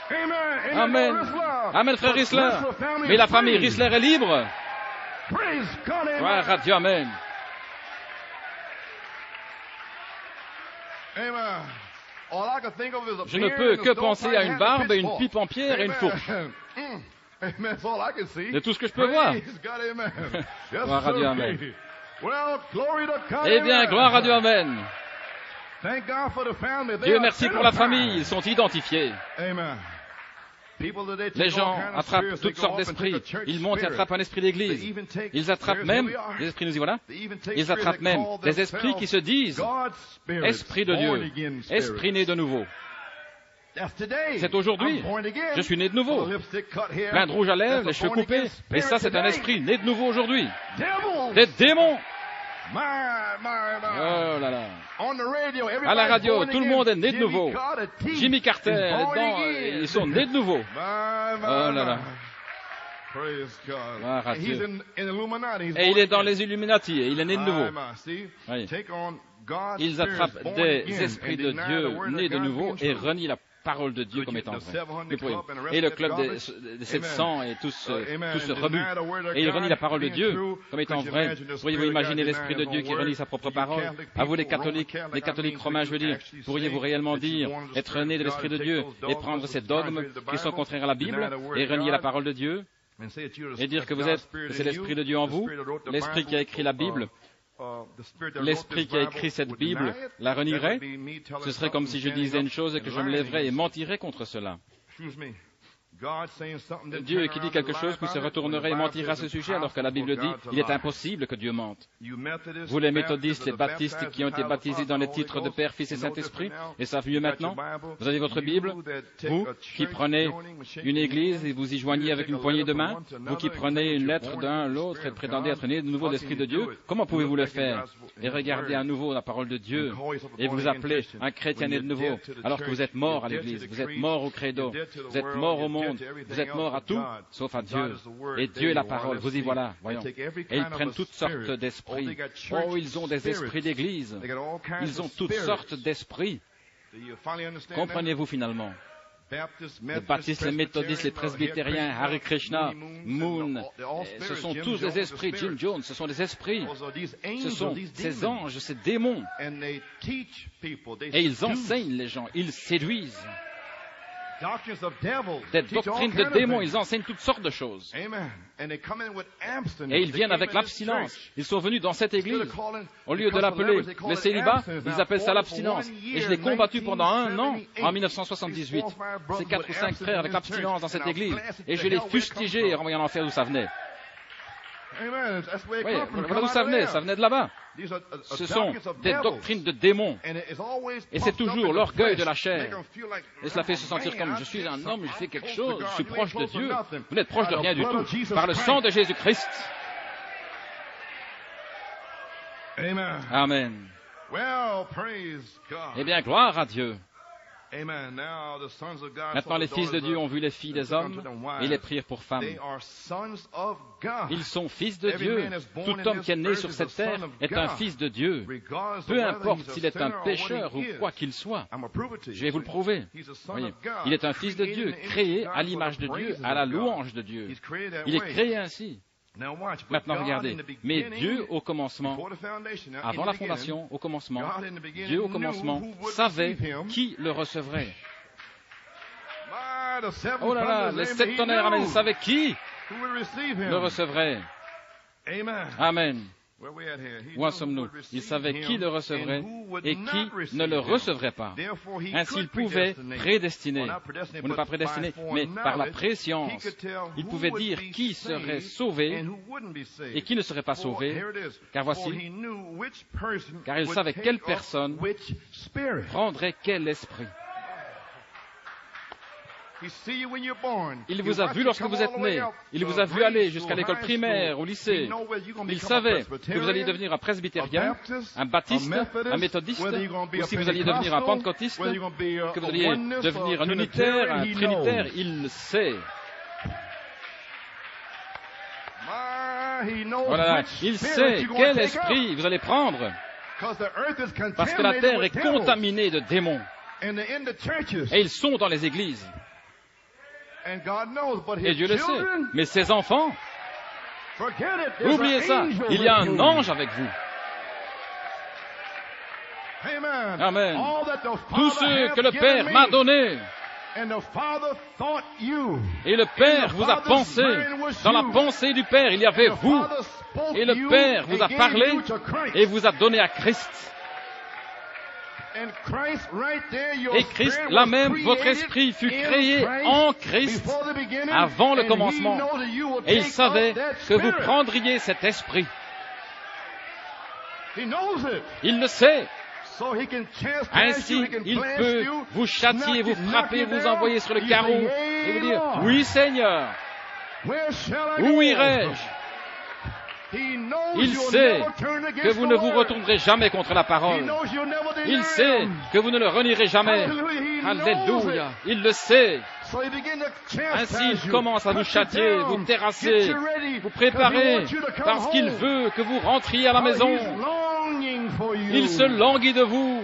Amen. Amen. Brother Amen, frère The Risler. Risler family Mais is la famille free. Risler est libre. Praise God. Amen. Gloire à Dieu, Amen. Amen. All I can think of is a Je ne beard peux and a que stovepipe penser à une hat and barbe et une pitchfork. pipe en pierre et une Amen. fourche. Amen. That's all I can see. C'est tout ce que je peux voir. Praise God. Amen. Yes, Gloire à Dieu, sir. Amen. Eh bien, gloire à Dieu, amen. Dieu merci pour la famille, ils sont identifiés. Les gens attrapent toutes sortes d'esprits. Ils montent et attrapent un esprit d'église. Ils attrapent même, les esprits nous y voilà, ils attrapent même des esprits qui se disent esprit de Dieu, esprit né de nouveau. C'est aujourd'hui. Je suis né de nouveau. Plein de rouge à lèvres, les cheveux coupés. Et ça, c'est un esprit né de nouveau aujourd'hui. Des démons. Oh là là. À la radio, tout le monde est né de nouveau. Jimmy Carter, ils sont nés de nouveau. Oh là là. Gloire à Dieu. Et il est dans les Illuminati, et il est né de nouveau. Oui. Ils attrapent des esprits de Dieu nés de nouveau et renient la parole de Dieu comme étant vraie. Et le club des 700 et tout se remue. Et il renie la parole de Dieu comme étant vraie. Pourriez-vous imaginer l'Esprit de Dieu qui renie sa propre parole? À vous les catholiques romains, je veux dire, pourriez-vous réellement dire être né de l'Esprit de Dieu et prendre ces dogmes qui sont contraires à la Bible et renier la parole de Dieu et dire que c'est l'Esprit de Dieu en vous, l'Esprit qui a écrit la Bible? L'Esprit qui a écrit cette Bible la renierait? Ce serait comme si je disais une chose et que je me lèverais et mentirais contre cela. Dieu qui dit quelque chose, puis se retournerait et mentirait à ce sujet, alors que la Bible dit il est impossible que Dieu mente. Vous les méthodistes, les baptistes qui ont été baptisés dans les titres de Père, Fils et Saint-Esprit, et savent mieux maintenant, vous avez votre Bible, vous qui prenez une église et vous y joignez avec une poignée de main, vous qui prenez une lettre d'un, l'autre et prétendez être né de nouveau de l'Esprit de Dieu, comment pouvez-vous le faire? Et regardez à nouveau la parole de Dieu et vous appelez un chrétien né de nouveau, alors que vous êtes mort à l'église, vous êtes mort au credo, vous êtes mort au monde, vous êtes mort à tout, sauf à Dieu. Et Dieu est la parole. Vous y voilà, voyons. Et ils prennent toutes sortes d'esprits. Oh, ils ont des esprits d'église. Ils ont toutes sortes d'esprits. Comprenez-vous finalement? Les baptistes, les méthodistes, les presbytériens, Hare Krishna, Moon, ce sont tous des esprits. Jim Jones, ce sont des esprits. Ce sont ces anges, ces démons. Et ils enseignent les gens, ils séduisent. Des doctrines de démons, ils enseignent toutes sortes de choses. Et ils viennent avec l'abstinence. Ils sont venus dans cette église. Au lieu de l'appeler le célibat, ils appellent ça l'abstinence. Et je l'ai combattu pendant 1 an, en 1978. Ces 4 ou 5 frères avec l'abstinence dans cette église. Et je les fustigés et renvoyés en enfer d'où ça venait. Oui, voilà d'où ça venait de là-bas. Ce sont des doctrines de démons. Et c'est toujours l'orgueil de la chair. Et cela fait se sentir comme je suis un homme, je fais quelque chose, je suis proche de Dieu. Vous n'êtes proche de rien du tout. Par le sang de Jésus-Christ. Amen. Eh bien, gloire à Dieu. Maintenant, les fils de Dieu ont vu les filles des hommes et les prirent pour femmes. Ils sont fils de Dieu. Tout homme qui est né sur cette terre est un fils de Dieu. Peu importe s'il est un pécheur ou quoi qu'il soit. Je vais vous le prouver. Voyez, il est un fils de Dieu, créé à l'image de Dieu, à la louange de Dieu. Il est créé ainsi. Maintenant, regardez. Mais Dieu, au commencement, avant la fondation, au commencement, Dieu, au commencement, savait qui le recevrait. Oh là là, les 7 tonnerres, amen, savaient qui le recevrait. Amen. Où en sommes-nous? Il savait qui le recevrait et qui ne le recevrait pas. Ainsi, il pouvait prédestiner, ou ne pas prédestiner, mais par la préscience, il pouvait dire qui serait sauvé et qui ne serait pas sauvé, car voici, car il savait quelle personne prendrait quel esprit. Il vous a vu lorsque vous êtes né. Il vous a vu aller jusqu'à l'école primaire, au lycée. Il savait que vous alliez devenir un presbytérien, un baptiste, un méthodiste, ou si vous alliez devenir un pentecôtiste, que vous alliez devenir un unitaire, un trinitaire. Il sait. Voilà, il sait quel esprit vous allez prendre. Parce que la terre est contaminée de démons. Et ils sont dans les églises. Et Dieu le sait. Mais ses enfants, oubliez ça, il y a un ange avec vous. Amen. Tout ce que le Père m'a donné Et le Père vous a pensé. Dans la pensée du Père, il y avait vous. Et le Père vous a parlé et vous a donné à Christ. Et Christ, là même, votre esprit fut créé en Christ avant le commencement. Et il savait que vous prendriez cet esprit. Il le sait. Ainsi, il peut vous châtier, vous frapper, vous envoyer sur le carreau et vous dire, oui Seigneur, où irai-je? Il sait que vous ne vous retournerez jamais contre la parole. Il sait que vous ne le renierez jamais. Alléluia. Il le sait. Ainsi, il commence à vous châtier, vous terrasser, vous préparer, parce qu'il veut que vous rentriez à la maison. Il se languit de vous.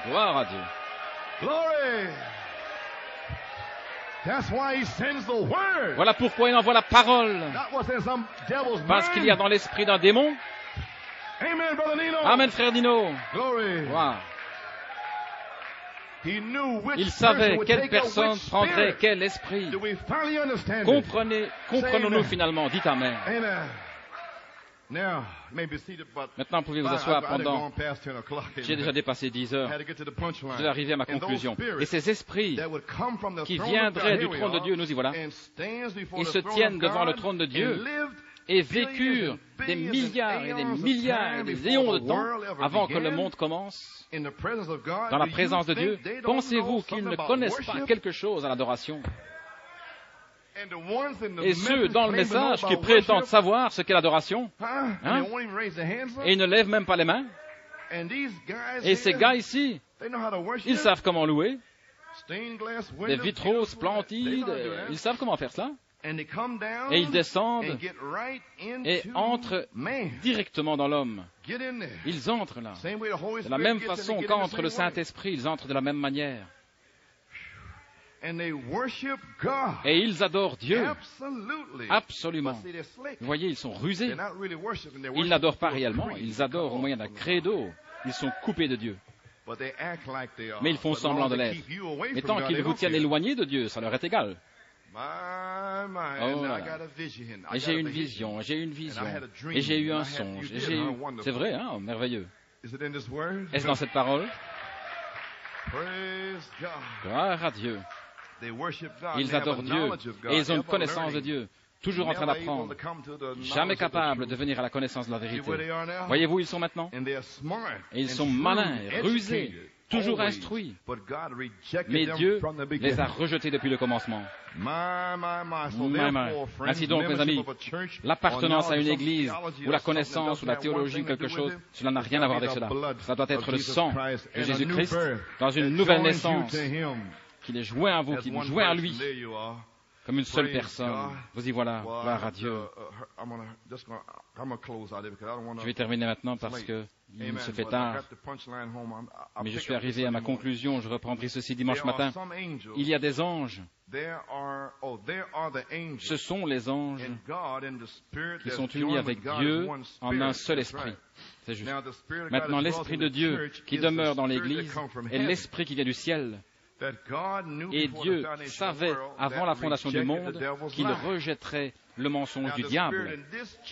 Gloire à Dieu. Voilà pourquoi il envoie la parole. Parce qu'il y a dans l'esprit d'un démon. Amen, frère Dino. Wow. Il savait quelle personne prendrait quel esprit. Comprenons-nous finalement? Dites Amen. Maintenant, vous pouvez vous asseoir pendant... J'ai déjà dépassé 10 heures. Je vais arriver à ma conclusion. Et ces esprits qui viendraient du trône de Dieu, nous y voilà, et se tiennent devant le trône de Dieu et vécurent des milliards et des milliards et des éons de temps avant que le monde commence dans la présence de Dieu. Pensez-vous qu'ils ne connaissent pas quelque chose à l'adoration? Et ceux dans le message qui prétendent savoir ce qu'est l'adoration, et ils ne lèvent même pas les mains. Et ces gars ici, ils savent comment louer. Des vitraux splendides, ils savent comment faire cela. Et ils descendent et entrent directement dans l'homme. Ils entrent là. De la même façon qu'entre le Saint-Esprit, ils entrent de la même manière. Et ils adorent Dieu. Absolument. Vous voyez, ils sont rusés. Ils n'adorent pas réellement. Ils adorent au moyen d'un credo. Ils sont coupés de Dieu. Mais ils font semblant de l'être. Mais tant qu'ils vous tiennent éloignés de Dieu, ça leur est égal. Oh là. Et j'ai une vision, et j'ai eu un songe, c'est vrai, hein, merveilleux. Est-ce dans cette parole? Gloire à Dieu. Ils adorent Dieu et ils ont une connaissance de Dieu, toujours en train d'apprendre, jamais capables de venir à la connaissance de la vérité. Voyez-vous, ils sont maintenant, et ils sont malins, rusés, toujours instruits. Mais Dieu les a rejetés depuis le commencement. Ainsi donc, mes amis, l'appartenance à une église, ou la connaissance, ou la théologie, ou quelque chose, cela n'a rien à voir avec cela. Ça doit être le sang de Jésus-Christ dans une nouvelle naissance. Qu'il est joint à vous, qu'il est joint à lui, comme une seule personne. Vous y voilà, gloire à Dieu. Je vais terminer maintenant parce que il se fait tard. Mais je suis arrivé à ma conclusion, je reprendrai ceci dimanche matin. Il y a des anges. Ce sont les anges qui sont unis avec Dieu en un seul esprit. C'est juste. Maintenant, l'Esprit de Dieu qui demeure dans l'Église est l'Esprit qui vient du ciel. Et Dieu savait, avant la fondation du monde, qu'il rejetterait le mensonge du diable.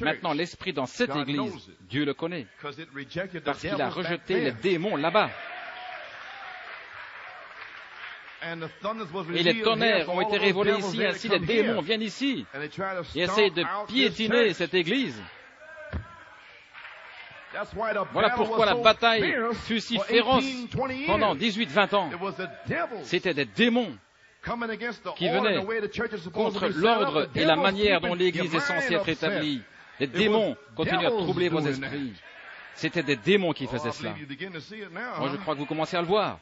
Maintenant, l'esprit dans cette église, Dieu le connaît, parce qu'il a rejeté les démons là-bas. Et les tonnerres ont été révélés ici, ainsi les démons viennent ici et essayent de piétiner cette église. Voilà pourquoi la bataille fut si féroce pendant 18-20 ans. C'était des démons qui venaient contre l'ordre et la manière dont l'Église est censée être établie. Les démons continuent à troubler vos esprits. C'était des démons qui faisaient cela. Moi, je crois que vous commencez à le voir.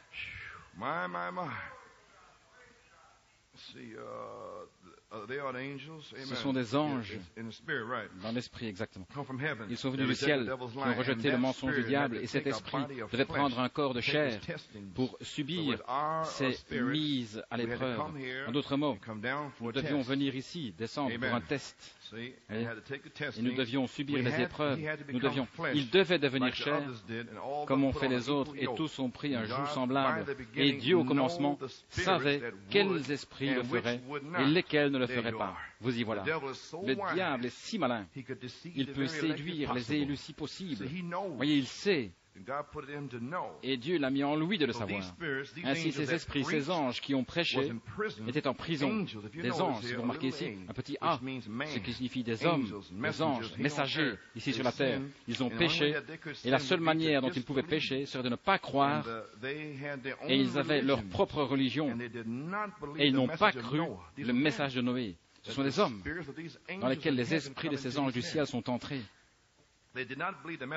Ce sont des anges dans l'esprit, exactement. Ils sont venus du ciel, qui ont rejeté le mensonge du diable, et cet esprit devait prendre un corps de chair pour subir ces mises à l'épreuve. En d'autres mots, nous devions venir ici, descendre pour un test. Et nous devions subir les épreuves. Il devait devenir chair, comme ont fait les autres, et tous ont pris un joug semblable. Et Dieu, au commencement, savait quels esprits le feraient et lesquels ne le feraient pas. Vous y voilà. Le diable est si malin. Il peut séduire les élus si possible. Voyez, il sait. Et Dieu l'a mis en lui de le savoir. Ainsi, ces esprits, ces anges qui ont prêché, étaient en prison. Des anges, si vous remarquez ici, un petit A, ce qui signifie des hommes, des anges, messagers, ici sur la terre. Ils ont péché, et la seule manière dont ils pouvaient pécher serait de ne pas croire, et ils avaient leur propre religion, et ils n'ont pas cru le message de Noé. Ce sont des hommes dans lesquels les esprits de ces anges du ciel sont entrés.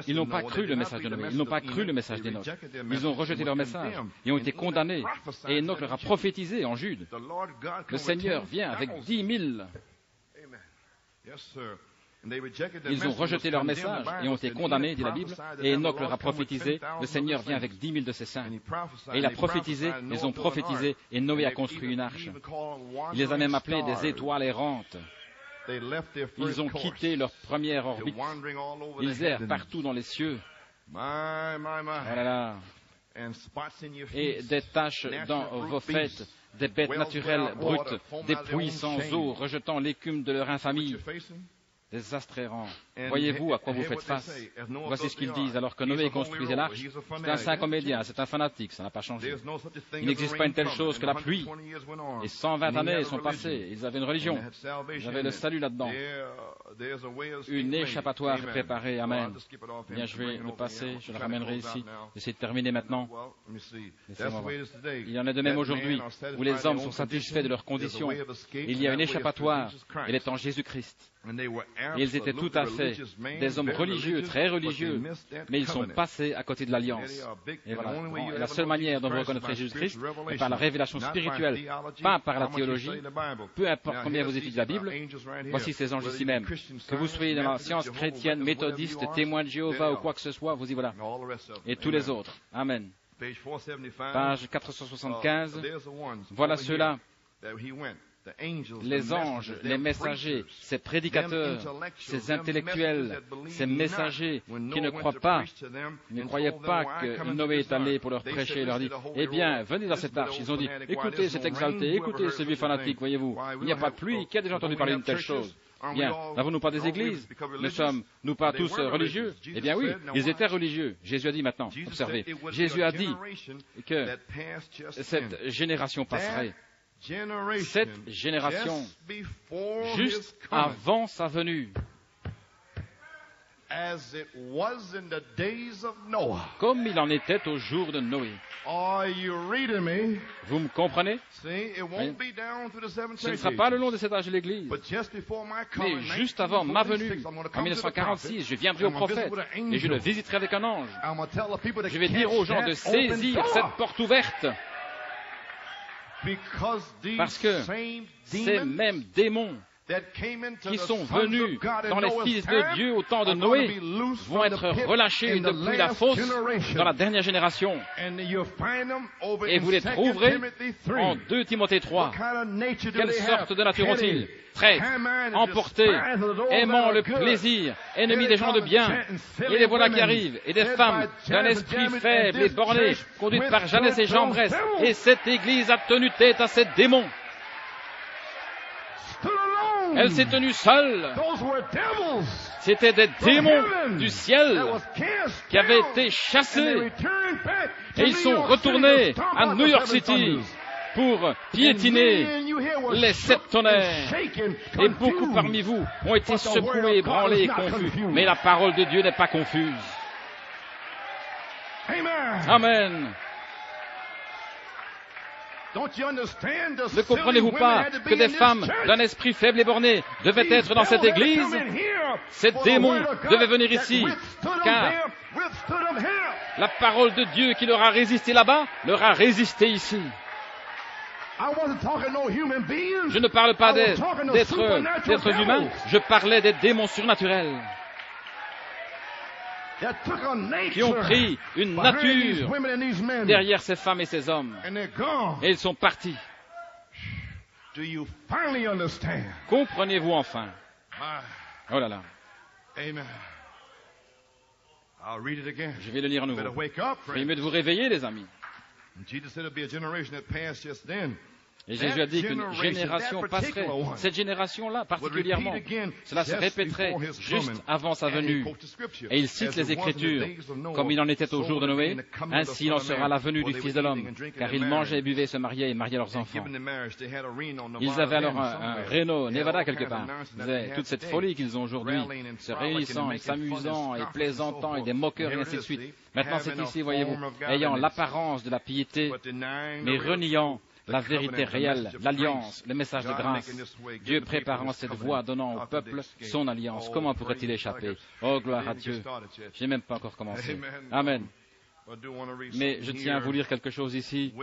Ils n'ont pas cru le message de Noé, ils n'ont pas cru le message d'Enoch. Ils ont rejeté leur message et ont été condamnés. Et Enoch leur a prophétisé en Jude. Le Seigneur vient avec 10 000. Ils ont rejeté leur message et ont été condamnés, dit la Bible. Et Enoch leur a prophétisé, le Seigneur vient avec 10 000 de ses saints. Et il a prophétisé, ils ont prophétisé, et Noé a construit une arche. Il les a même appelés des étoiles errantes. Ils ont quitté leur première orbite. Ils errent partout dans les cieux. Voilà. Et des taches dans vos fêtes, des bêtes naturelles brutes, des puits sans eau, rejetant l'écume de leur infamie. Des astres errants. Voyez-vous à quoi vous faites face? Voici ce qu'ils disent. Alors que Noé construisait l'arche, c'est un saint comédien, c'est un fanatique, ça n'a pas changé. Il n'existe pas une telle chose que la pluie. Et 120 années sont passées. Ils avaient une religion. Ils avaient le salut là-dedans. Une échappatoire préparée. Amen. Bien, je vais le passer. Je le ramènerai ici. J'essaie de terminer maintenant. Laissez-moi voir. Il y en a de même aujourd'hui où les hommes sont satisfaits de leurs conditions. Il y a une échappatoire. Elle est en Jésus-Christ. Et ils étaient tout à fait des hommes religieux, très religieux, mais ils sont passés à côté de l'alliance. Et voilà. Et la seule manière dont vous reconnaîtrez Jésus-Christ est par la révélation spirituelle, pas par la théologie. Peu importe combien vous étudiez la Bible, voici ces anges ici même. Que vous soyez dans la science chrétienne, méthodiste, témoin de Jéhovah ou quoi que ce soit, vous y voilà. Et tous les autres. Amen. Page 475. Voilà ceux-là. Les anges, les messagers, ces prédicateurs, ces intellectuels, ces messagers qui ne croient pas, ne croyaient pas que Noé est allé pour leur prêcher et leur dit, eh bien, venez dans cette arche. Ils ont dit, écoutez cet exalté, écoutez ce vieux fanatique, voyez-vous, il n'y a pas de pluie, qui a déjà entendu parler d'une telle chose? Bien, n'avons-nous pas des églises? Ne sommes-nous pas tous religieux? Eh bien oui, ils étaient religieux. Jésus a dit maintenant, observez, Jésus a dit que cette génération passerait. Cette génération, juste avant sa venue, comme il en était au jour de Noé. Vous me comprenez? Ce ne sera pas le long de cet âge de l'Église, mais juste avant ma venue, en 1946, je viendrai au prophète et je le visiterai avec un ange. Je vais dire aux gens de saisir cette porte ouverte. Parce que ces mêmes démons qui sont venus dans les fils de Dieu au temps de Noé vont être relâchés depuis la faute dans la dernière génération. Et vous les trouverez en 2 Timothée 3. Quelle sorte de nature ont-ils? Traîtres, emportés, aimant le plaisir, ennemis des gens de bien. Et les voilà qui arrivent, et des femmes d'un esprit faible et borné, conduites par Jeannès et Jambres. Et cette Église a tenu tête à ces démons. Elle s'est tenue seule. C'était des démons du ciel qui avaient été chassés. Et ils sont retournés à New York City pour piétiner les 7 tonnerres. Et beaucoup parmi vous ont été secoués, ébranlés et confus. Mais la parole de Dieu n'est pas confuse. Amen. Ne comprenez-vous pas que des femmes d'un esprit faible et borné devaient être dans cette église? Ces démons devaient venir ici, car la parole de Dieu qui leur a résisté là-bas, leur a résisté ici. Je ne parle pas d'êtres humains, je parlais des démons surnaturels qui ont pris une nature derrière ces femmes et ces hommes. Et ils sont partis. Comprenez-vous enfin? Oh là là. Je vais le lire à nouveau. Il est mieux de vous réveiller, les amis. Et Jésus a dit qu'une génération passerait. Cette génération-là, particulièrement, cela se répéterait juste avant sa venue. Et il cite les Écritures, comme il en était au jour de Noé, ainsi il en sera la venue du Fils de l'homme, car ils mangeaient, buvaient, se mariaient et mariaient leurs enfants. Ils avaient alors un Reno, Nevada quelque part. Ils avaient toute cette folie qu'ils ont aujourd'hui, se réunissant et s'amusant et plaisantant et des moqueurs et ainsi de suite. Maintenant c'est ici, voyez-vous, ayant l'apparence de la piété, mais reniant la vérité réelle, l'alliance, le message de grâce. Dieu préparant cette voie, donnant au peuple son alliance. Comment pourrait-il échapper? Oh, gloire à Dieu. Je n'ai même pas encore commencé. Amen. Mais je tiens à vous lire quelque chose ici.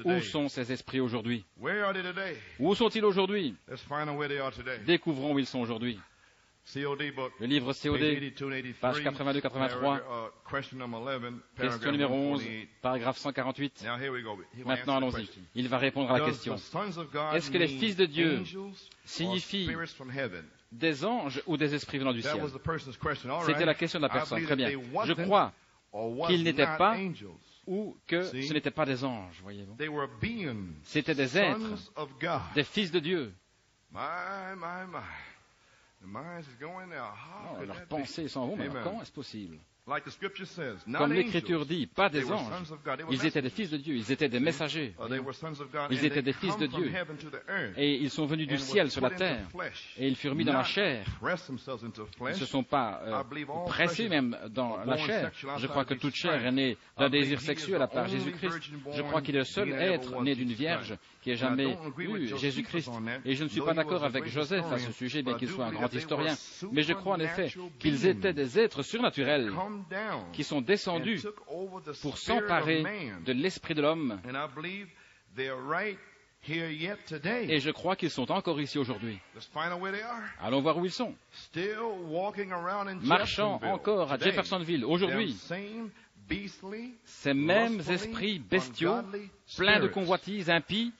Où sont ces esprits aujourd'hui? Où sont-ils aujourd'hui? Découvrons où ils sont aujourd'hui. Le livre COD, page 82-83, question numéro 11, paragraphe 148. Maintenant, allons-y. Il va répondre à la question. Est-ce que les fils de Dieu signifient des anges ou des esprits venant du ciel? C'était la question de la personne. Très bien. Je crois qu'ils n'étaient pas ou que ce n'étaient pas des anges, voyez-vous. C'était des êtres, des fils de Dieu. Oh, leurs pensées s'en vont, mais comment est-ce possible? Comme l'Écriture dit, pas des anges. Ils étaient des fils de Dieu, ils étaient des messagers. Ils étaient des fils de Dieu. Et ils sont venus du ciel sur la terre. Et ils furent mis dans la chair. Ils ne se sont pas pressés même dans la chair. Je crois que toute chair est née d'un désir sexuel à part Jésus-Christ. Je crois qu'il est le seul être né d'une vierge qui ait jamais eu Jésus-Christ. Et je ne suis pas d'accord avec Joseph à ce sujet, bien qu'il soit un grand historien. Mais je crois en effet qu'ils étaient des êtres surnaturels qui sont descendus pour s'emparer de l'esprit de l'homme. Et je crois qu'ils sont encore ici aujourd'hui. Allons voir où ils sont. Marchant encore à Jeffersonville aujourd'hui. Ces mêmes esprits bestiaux, pleins de convoitises impies,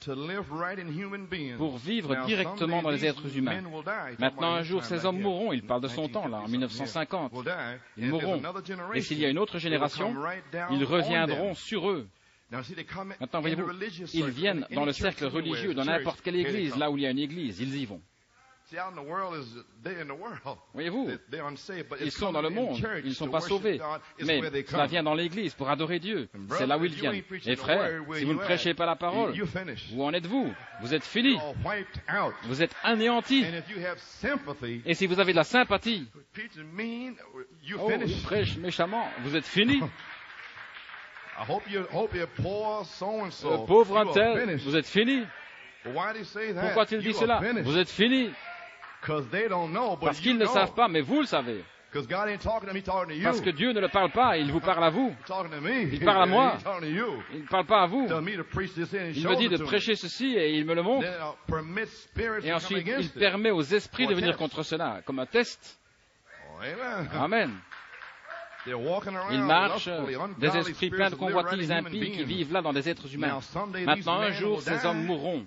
pour vivre directement dans les êtres humains. Maintenant, un jour, ces hommes mourront. Il parle de son temps, là, en 1950. Ils mourront. Et s'il y a une autre génération, ils reviendront sur eux. Maintenant, voyez-vous, ils viennent dans le cercle religieux, dans n'importe quelle église, là où il y a une église, ils y vont. Voyez-vous, ils sont dans le monde, ils ne sont pas sauvés, mais cela vient dans l'église pour adorer Dieu. C'est là où ils viennent. Et frères, si vous ne prêchez pas la parole, où en êtes-vous? Vous êtes finis. Vous êtes anéantis. Et si vous avez de la sympathie, oh, ils prêchent méchamment, vous êtes finis. Pauvre un tel, vous êtes finis. Pourquoi a-t-il dit cela? Vous êtes finis. Parce qu'ils ne savent pas, mais vous le savez. Parce que Dieu ne le parle pas, il vous parle à vous. Il parle à moi. Il ne parle pas à vous. Il me dit de prêcher ceci et il me le montre. Et ensuite, il permet aux esprits de venir contre cela, comme un test. Amen. Ils marchent, des esprits pleins de convoitises impies qui vivent là dans des êtres humains. Maintenant, un jour, ces hommes mourront.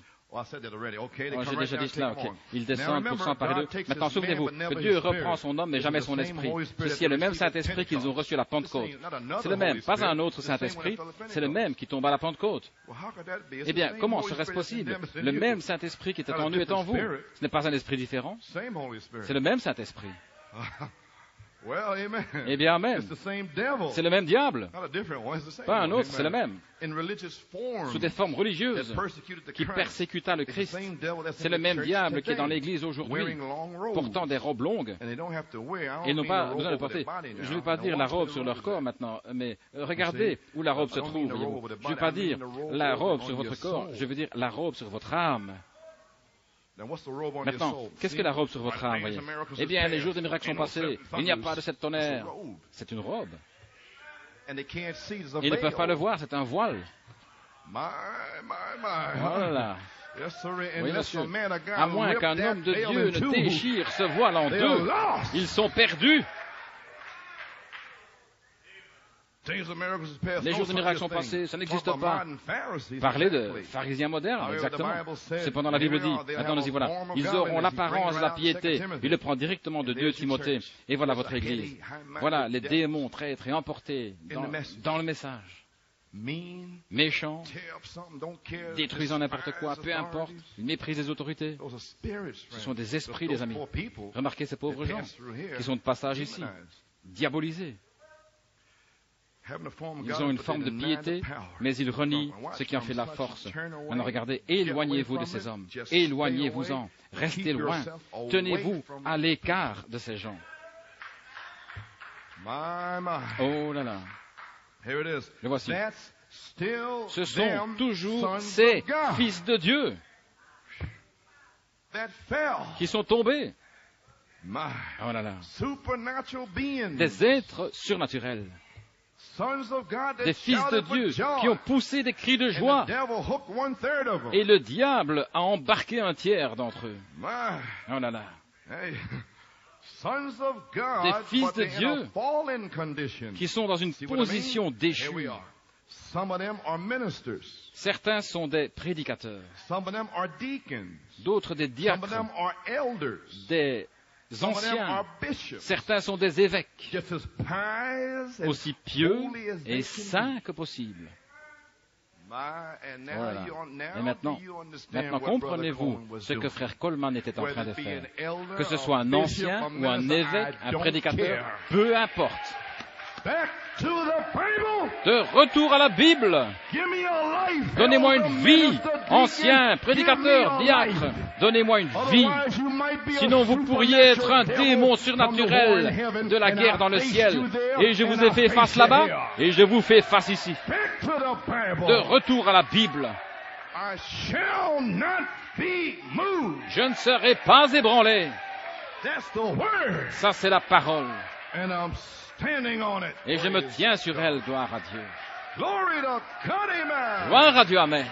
J'ai déjà dit cela, ok. Ils descendent pour s'emparer d'eux. Maintenant, souvenez-vous que Dieu reprend son homme, mais jamais son esprit. Ceci est le même Saint-Esprit qu'ils ont reçu à la Pentecôte. C'est le même, pas un autre Saint-Esprit, c'est le même qui tombe à la Pentecôte. Eh bien, comment serait-ce possible? Le même Saint-Esprit qui était en eux est en vous. Ce n'est pas un esprit différent. C'est le même Saint-Esprit. Eh bien, amen. C'est le même diable. Pas un autre, c'est le même. Sous des formes religieuses qui persécuta le Christ. C'est le même diable qui est dans l'Église aujourd'hui, portant des robes longues. Ils n'ont pas besoin de porter. Je ne vais pas dire la robe sur leur corps maintenant, mais regardez où la robe se trouve. Je ne vais pas dire la robe sur votre corps, je veux dire la robe sur votre âme. Maintenant, qu'est-ce que la robe sur votre âme, voyez? Eh bien, les jours des miracles sont passés. Il n'y a pas de cette tonnerre. C'est une robe. Ils ne peuvent pas le voir, c'est un voile. Oh là là. Oui, monsieur. À moins qu'un homme de Dieu ne déchire ce voile en deux, ils sont perdus. Les jours de miracles sont passés, ça n'existe pas. Parlez de pharisiens modernes, exactement. Cependant, la Bible dit, maintenant nous y voilà, ils auront l'apparence de la piété. Il le prend directement de 2 Timothée. Et voilà votre Église. Voilà les démons traîtres et emportés dans le message. Méchants, détruisant n'importe quoi, peu importe, ils méprisent les autorités. Ce sont des esprits, les amis. Remarquez ces pauvres gens qui sont de passage ici, diabolisés. Ils ont une forme de piété, mais ils renient ce qui en fait la force. Maintenant, regardez, éloignez-vous de ces hommes, éloignez-vous-en, restez loin, tenez-vous à l'écart de ces gens. Oh là là. Le voici. Ce sont toujours ces fils de Dieu qui sont tombés. Oh là là. Des êtres surnaturels. Des fils de Dieu qui ont poussé des cris de joie. Et le diable a embarqué un tiers d'entre eux. Oh là là. Des fils de Dieu qui sont dans une position déchue. Certains sont des prédicateurs, d'autres des diacres, des anciens, certains sont des évêques, aussi pieux et saints que possible. Voilà. Et maintenant, comprenez-vous ce que frère Coleman était en train de faire. Que ce soit un ancien ou un évêque, un prédicateur, peu importe. De retour à la Bible. Donnez-moi une vie, ancien, prédicateur, diacre. Donnez-moi une vie. Sinon, vous pourriez être un démon surnaturel de la guerre dans le ciel. Et je vous ai fait face là-bas, et je vous fais face ici. De retour à la Bible. Je ne serai pas ébranlé. Ça, c'est la parole. Et je me tiens sur elle, gloire à Dieu. Gloire à Dieu, amen.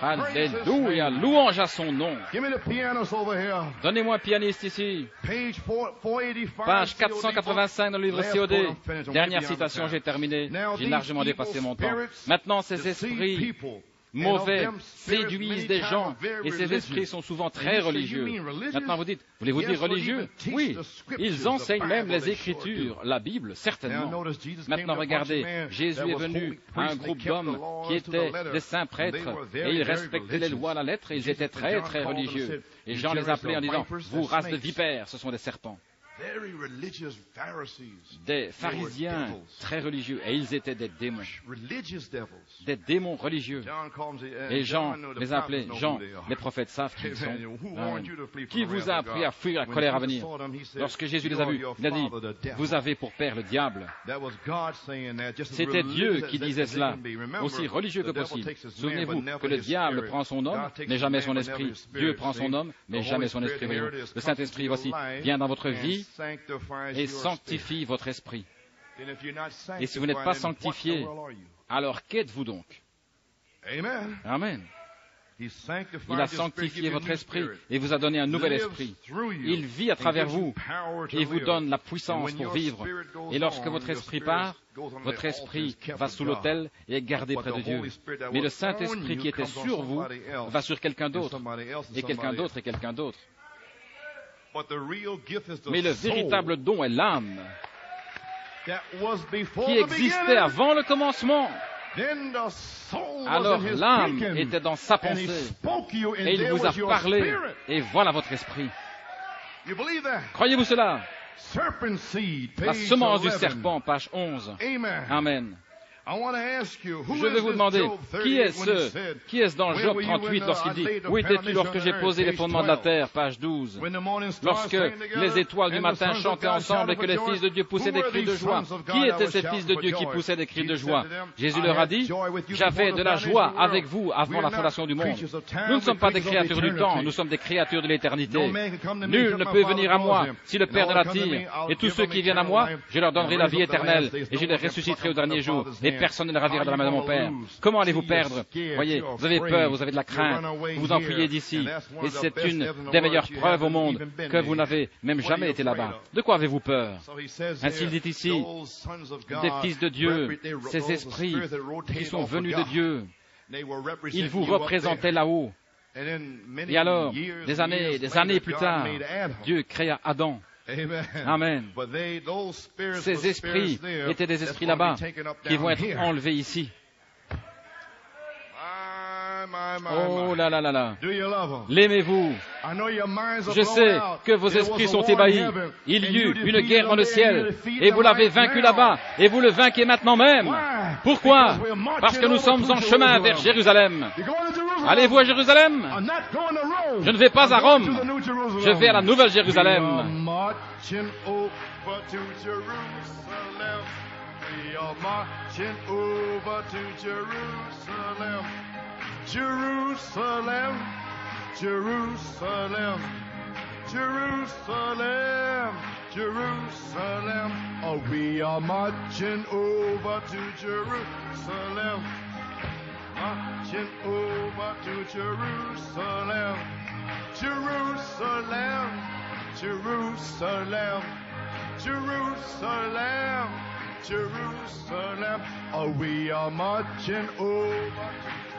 Alléluia, louange à son nom. Donnez-moi un pianiste ici. Page 485 dans le livre COD. Dernière citation, j'ai terminé. J'ai largement dépassé mon temps. Maintenant, ces esprits mauvais séduisent des gens et ces esprits sont souvent très religieux. Maintenant vous dites, voulez-vous dire religieux? Oui, ils enseignent même les Écritures, la Bible, certainement. Maintenant regardez, Jésus est venu à un groupe d'hommes qui étaient des saints prêtres et ils respectaient les lois à la lettre et ils étaient très très religieux. Et Jean les appelait en disant, vous race de vipères, ce sont des serpents. Des pharisiens très religieux, et ils étaient des démons religieux. Et Jean les appelait, Jean, les prophètes savent qui ils sont. Qui vous a appris à fuir la colère à venir? Lorsque Jésus les a vus, il a dit, vous avez pour père le diable. C'était Dieu qui disait cela, aussi religieux que possible. Souvenez-vous que le diable prend son homme, mais jamais son esprit. Dieu prend son homme, mais jamais son esprit. Le Saint-Esprit, voici, vient dans votre vie et sanctifie votre esprit. Et si vous n'êtes pas sanctifié, alors qu'êtes-vous donc? Amen. Il a sanctifié votre esprit et vous a donné un nouvel esprit. Il vit à travers vous et vous donne la puissance pour vivre. Et lorsque votre esprit part, votre esprit va sous l'autel et est gardé près de Dieu. Mais le Saint-Esprit qui était sur vous va sur quelqu'un d'autre, et quelqu'un d'autre, et quelqu'un d'autre. Mais le véritable don est l'âme qui existait avant le commencement. Alors l'âme était dans sa pensée et il vous a parlé et voilà votre esprit. Croyez-vous cela? La semence du serpent, page 11. Amen. Je vais vous demander, qui est-ce dans Job 38 lorsqu'il dit, où étais-tu lorsque j'ai posé les fondements de la terre, page 12, lorsque les étoiles du matin chantaient ensemble et que les fils de Dieu poussaient des cris de joie? Qui étaient ces fils de Dieu qui poussaient des cris de joie? Jésus leur a dit, j'avais de la joie avec vous avant la fondation du monde. Nous ne sommes pas des créatures du temps, nous sommes des créatures de l'éternité. Nul ne peut venir à moi si le Père ne l'attire, et tous ceux qui viennent à moi, je leur donnerai la vie éternelle et je les ressusciterai au dernier jour. et personne ne les ravira de la main de mon Père. Comment allez-vous perdre? Voyez, vous avez peur, vous avez de la crainte, vous vous enfuyez d'ici. Et c'est une des meilleures preuves au monde que vous n'avez même jamais été là-bas. De quoi avez-vous peur? Ainsi il dit ici, des fils de Dieu, ces esprits qui sont venus de Dieu, ils vous représentaient là-haut. Et alors, des années plus tard, Dieu créa Adam. Amen. Ces esprits étaient des esprits là-bas qui vont être enlevés ici. Oh là là là là. L'aimez-vous? Je sais que vos esprits sont ébahis. Il y eut une guerre dans le ciel et vous l'avez vaincu là-bas et vous le vainquez maintenant même. Pourquoi? Parce que nous sommes en chemin vers Jérusalem. Allez-vous à Jérusalem? Je ne vais pas à Rome. Je vais à la nouvelle Jérusalem. Jerusalem, Jerusalem, Jerusalem, Jerusalem. Oh, we are marching over to Jerusalem, marching over to Jerusalem, Jerusalem, Jerusalem, Jerusalem, Jerusalem. Oh, we are marching over to